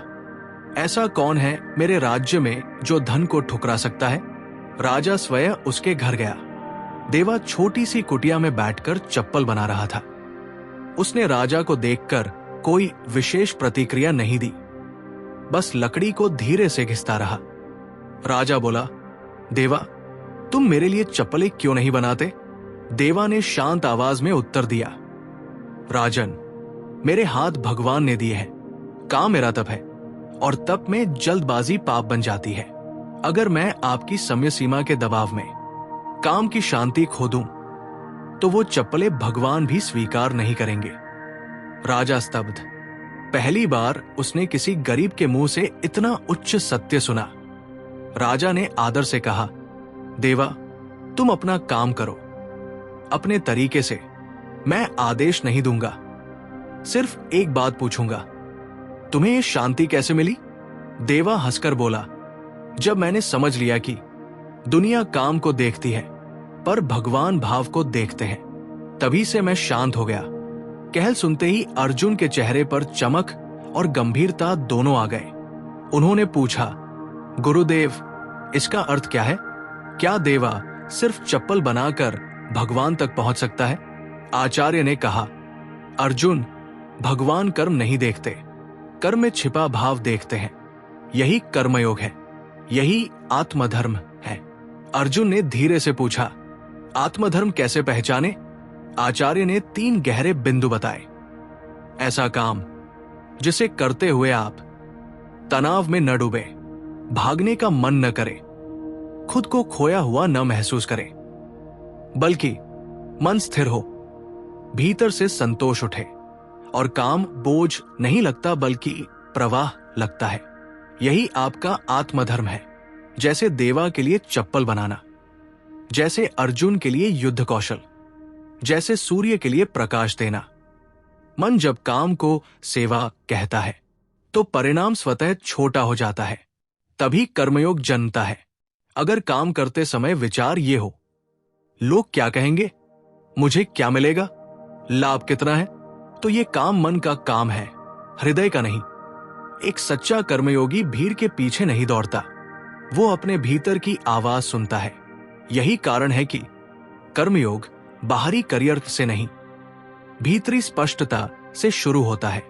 ऐसा कौन है मेरे राज्य में जो धन को ठुकरा सकता है? राजा स्वयं उसके घर गया। देवा छोटी सी कुटिया में बैठकर चप्पल बना रहा था। उसने राजा को देखकर कोई विशेष प्रतिक्रिया नहीं दी, बस लकड़ी को धीरे से घिसता रहा। राजा बोला, देवा तुम मेरे लिए चप्पलें क्यों नहीं बनाते? देवा ने शांत आवाज में उत्तर दिया, राजन, मेरे हाथ भगवान ने दिए हैं। काम मेरा तप है, और तप में जल्दबाजी पाप बन जाती है। अगर मैं आपकी समय सीमा के दबाव में काम की शांति खो दूं, तो वो चप्पलें भगवान भी स्वीकार नहीं करेंगे। राजा स्तब्ध। पहली बार उसने किसी गरीब के मुंह से इतना उच्च सत्य सुना। राजा ने आदर से कहा, देवा तुम अपना काम करो अपने तरीके से, मैं आदेश नहीं दूंगा। सिर्फ एक बात पूछूंगा, तुम्हें ये शांति कैसे मिली? देवा हंसकर बोला, जब मैंने समझ लिया कि दुनिया काम को देखती है पर भगवान भाव को देखते हैं, तभी से मैं शांत हो गया। कहल सुनते ही अर्जुन के चेहरे पर चमक और गंभीरता दोनों आ गए। उन्होंने पूछा, गुरुदेव, इसका अर्थ क्या है? क्या देवा सिर्फ चप्पल बनाकर भगवान तक पहुंच सकता है? आचार्य ने कहा, अर्जुन, भगवान कर्म नहीं देखते, कर्म में छिपा भाव देखते हैं। यही कर्मयोग है, यही आत्मधर्म है। अर्जुन ने धीरे से पूछा, आत्मधर्म कैसे पहचाने? आचार्य ने 3 गहरे बिंदु बताए। ऐसा काम जिसे करते हुए आप तनाव में न डूबे, भागने का मन न करे, खुद को खोया हुआ न महसूस करे, बल्कि मन स्थिर हो, भीतर से संतोष उठे और काम बोझ नहीं लगता बल्कि प्रवाह लगता है। यही आपका आत्मधर्म है। जैसे देवा के लिए चप्पल बनाना, जैसे अर्जुन के लिए युद्ध कौशल, जैसे सूर्य के लिए प्रकाश देना। मन जब काम को सेवा कहता है तो परिणाम स्वतः छोटा हो जाता है, तभी कर्मयोग जन्मता है। अगर काम करते समय विचार ये हो, लोग क्या कहेंगे, मुझे क्या मिलेगा, लाभ कितना है, तो ये काम मन का काम है, हृदय का नहीं। एक सच्चा कर्मयोगी भीड़ के पीछे नहीं दौड़ता, वो अपने भीतर की आवाज सुनता है। यही कारण है कि कर्मयोग बाहरी करियर से नहीं, भीतरी स्पष्टता से शुरू होता है।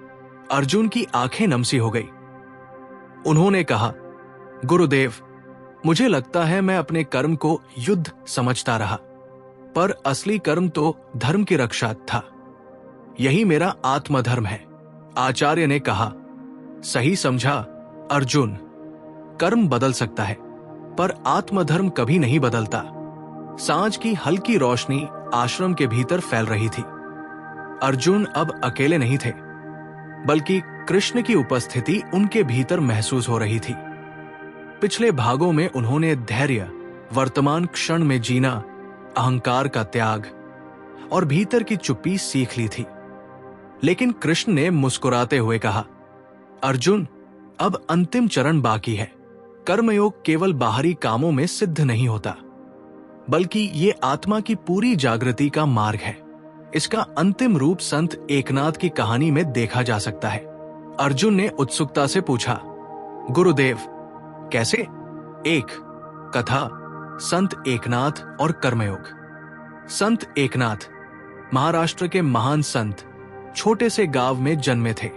अर्जुन की आंखें नमसी हो गई। उन्होंने कहा, गुरुदेव, मुझे लगता है मैं अपने कर्म को युद्ध समझता रहा, पर असली कर्म तो धर्म की रक्षा था। यही मेरा आत्मधर्म है। आचार्य ने कहा, सही समझा अर्जुन, कर्म बदल सकता है पर आत्मधर्म कभी नहीं बदलता। सांझ की हल्की रोशनी आश्रम के भीतर फैल रही थी। अर्जुन अब अकेले नहीं थे, बल्कि कृष्ण की उपस्थिति उनके भीतर महसूस हो रही थी। पिछले भागों में उन्होंने धैर्य, वर्तमान क्षण में जीना, अहंकार का त्याग और भीतर की चुप्पी सीख ली थी। लेकिन कृष्ण ने मुस्कुराते हुए कहा, अर्जुन, अब अंतिम चरण बाकी है। कर्मयोग केवल बाहरी कामों में सिद्ध नहीं होता, बल्कि ये आत्मा की पूरी जागृति का मार्ग है। इसका अंतिम रूप संत एकनाथ की कहानी में देखा जा सकता है। अर्जुन ने उत्सुकता से पूछा, गुरुदेव, कैसे? 1 कथा संत एकनाथ और कर्मयोग। संत एकनाथ महाराष्ट्र के महान संत छोटे से गांव में जन्मे थे।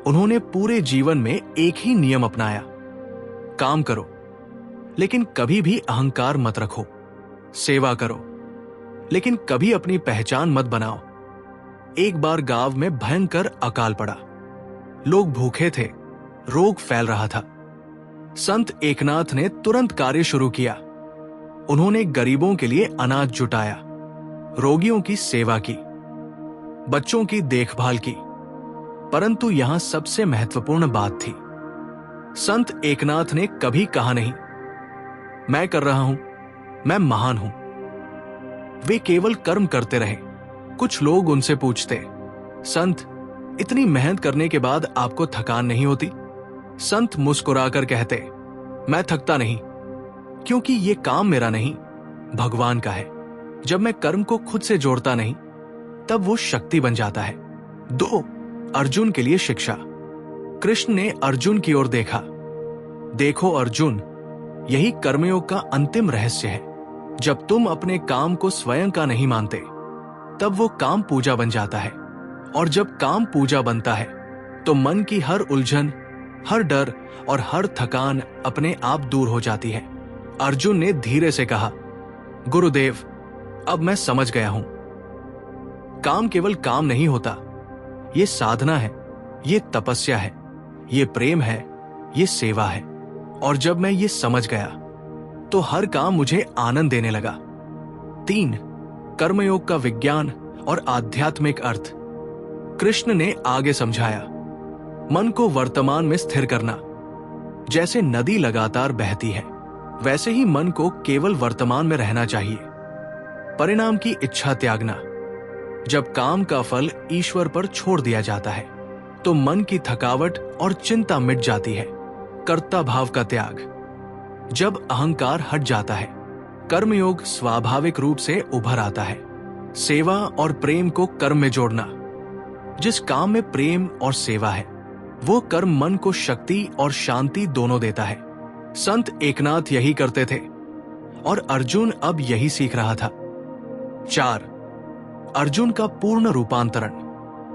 उन्होंने पूरे जीवन में एक ही नियम अपनाया, काम करो लेकिन कभी भी अहंकार मत रखो, सेवा करो लेकिन कभी अपनी पहचान मत बनाओ। एक बार गांव में भयंकर अकाल पड़ा, लोग भूखे थे, रोग फैल रहा था। संत एकनाथ ने तुरंत कार्य शुरू किया। उन्होंने गरीबों के लिए अनाज जुटाया, रोगियों की सेवा की, बच्चों की देखभाल की। परंतु यहां सबसे महत्वपूर्ण बात थी, संत एकनाथ ने कभी कहा नहीं, मैं कर रहा हूं, मैं महान हूं। वे केवल कर्म करते रहे। कुछ लोग उनसे पूछते, संत, इतनी मेहनत करने के बाद आपको थकान नहीं होती? संत मुस्कुराकर कहते, मैं थकता नहीं, क्योंकि ये काम मेरा नहीं, भगवान का है। जब मैं कर्म को खुद से जोड़ता नहीं, तब वो शक्ति बन जाता है। 2 अर्जुन के लिए शिक्षा। कृष्ण ने अर्जुन की ओर देखा, देखो अर्जुन, यही कर्मयोग का अंतिम रहस्य है। जब तुम अपने काम को स्वयं का नहीं मानते, तब वो काम पूजा बन जाता है। और जब काम पूजा बनता है, तो मन की हर उलझन, हर डर और हर थकान अपने आप दूर हो जाती है। अर्जुन ने धीरे से कहा, गुरुदेव, अब मैं समझ गया हूं। काम केवल काम नहीं होता, ये साधना है, ये तपस्या है, ये प्रेम है, ये सेवा है। और जब मैं ये समझ गया, तो हर काम मुझे आनंद देने लगा। 3 कर्मयोग का विज्ञान और आध्यात्मिक अर्थ। कृष्ण ने आगे समझाया, मन को वर्तमान में स्थिर करना। जैसे नदी लगातार बहती है, वैसे ही मन को केवल वर्तमान में रहना चाहिए। परिणाम की इच्छा त्यागना। जब काम का फल ईश्वर पर छोड़ दिया जाता है, तो मन की थकावट और चिंता मिट जाती है। कर्ता भाव का त्याग। जब अहंकार हट जाता है, कर्मयोग स्वाभाविक रूप से उभर आता है। सेवा और प्रेम को कर्म में जोड़ना। जिस काम में प्रेम और सेवा है, वो कर्म मन को शक्ति और शांति दोनों देता है। संत एकनाथ यही करते थे और अर्जुन अब यही सीख रहा था। 4. अर्जुन का पूर्ण रूपांतरण।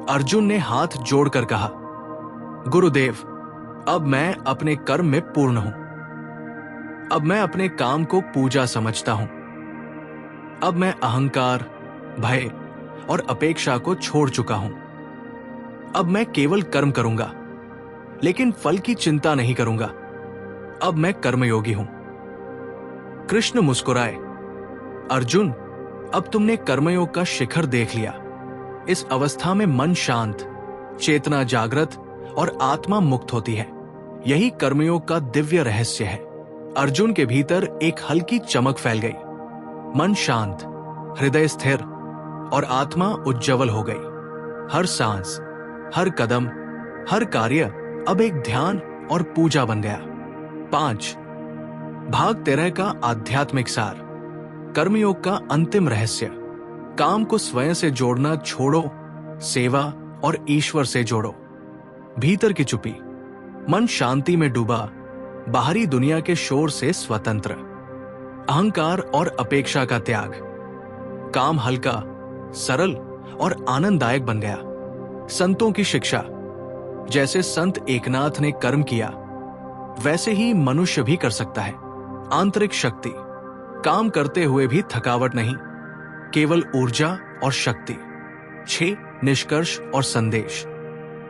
अर्जुन ने हाथ जोड़कर कहा, गुरुदेव, अब मैं अपने कर्म में पूर्ण हूं। अब मैं अपने काम को पूजा समझता हूं। अब मैं अहंकार, भय और अपेक्षा को छोड़ चुका हूं। अब मैं केवल कर्म करूंगा, लेकिन फल की चिंता नहीं करूंगा। अब मैं कर्मयोगी हूं। कृष्ण मुस्कुराए, अर्जुन, अब तुमने कर्मयोग का शिखर देख लिया। इस अवस्था में मन शांत, चेतना जागृत और आत्मा मुक्त होती है। यही कर्मयोग का दिव्य रहस्य है। अर्जुन के भीतर एक हल्की चमक फैल गई। मन शांत, हृदय स्थिर और आत्मा उज्जवल हो गई। हर सांस, हर कदम, हर कार्य अब एक ध्यान और पूजा बन गया। 5. भाग 13 का आध्यात्मिक सार। कर्मयोग का अंतिम रहस्य। काम को स्वयं से जोड़ना छोड़ो, सेवा और ईश्वर से जोड़ो। भीतर की चुप्पी, मन शांति में डूबा, बाहरी दुनिया के शोर से स्वतंत्र। अहंकार और अपेक्षा का त्याग। काम हल्का, सरल और आनंददायक बन गया। संतों की शिक्षा, जैसे संत एकनाथ ने कर्म किया, वैसे ही मनुष्य भी कर सकता है। आंतरिक शक्ति, काम करते हुए भी थकावट नहीं, केवल ऊर्जा और शक्ति। 6. निष्कर्ष और संदेश।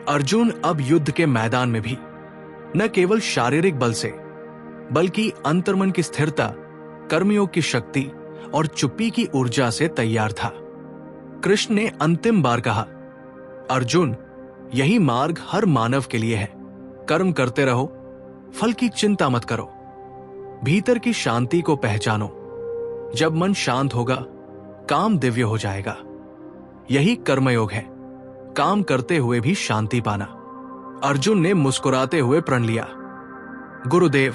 अर्जुन अब युद्ध के मैदान में भी न केवल शारीरिक बल से, बल्कि अंतर्मन की स्थिरता, कर्मयोग की शक्ति और चुप्पी की ऊर्जा से तैयार था। कृष्ण ने अंतिम बार कहा, अर्जुन, यही मार्ग हर मानव के लिए है। कर्म करते रहो, फल की चिंता मत करो। भीतर की शांति को पहचानो। जब मन शांत होगा, काम दिव्य हो जाएगा। यही कर्मयोग है, काम करते हुए भी शांति पाना। अर्जुन ने मुस्कुराते हुए प्रण लिया, गुरुदेव,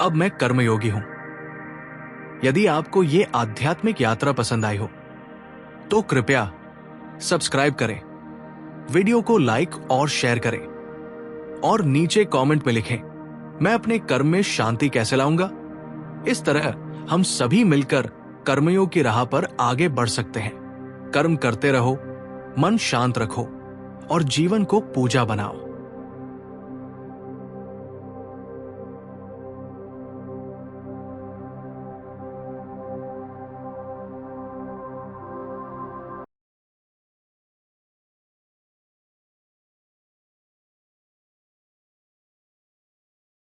अब मैं कर्मयोगी हूं। यदि आपको ये आध्यात्मिक यात्रा पसंद आई हो तो कृपया सब्सक्राइब करें, वीडियो को लाइक और शेयर करें और नीचे कमेंट में लिखें, मैं अपने कर्म में शांति कैसे लाऊंगा। इस तरह हम सभी मिलकर कर्मयोग की राह पर आगे बढ़ सकते हैं। कर्म करते रहो, मन शांत रखो और जीवन को पूजा बनाओ।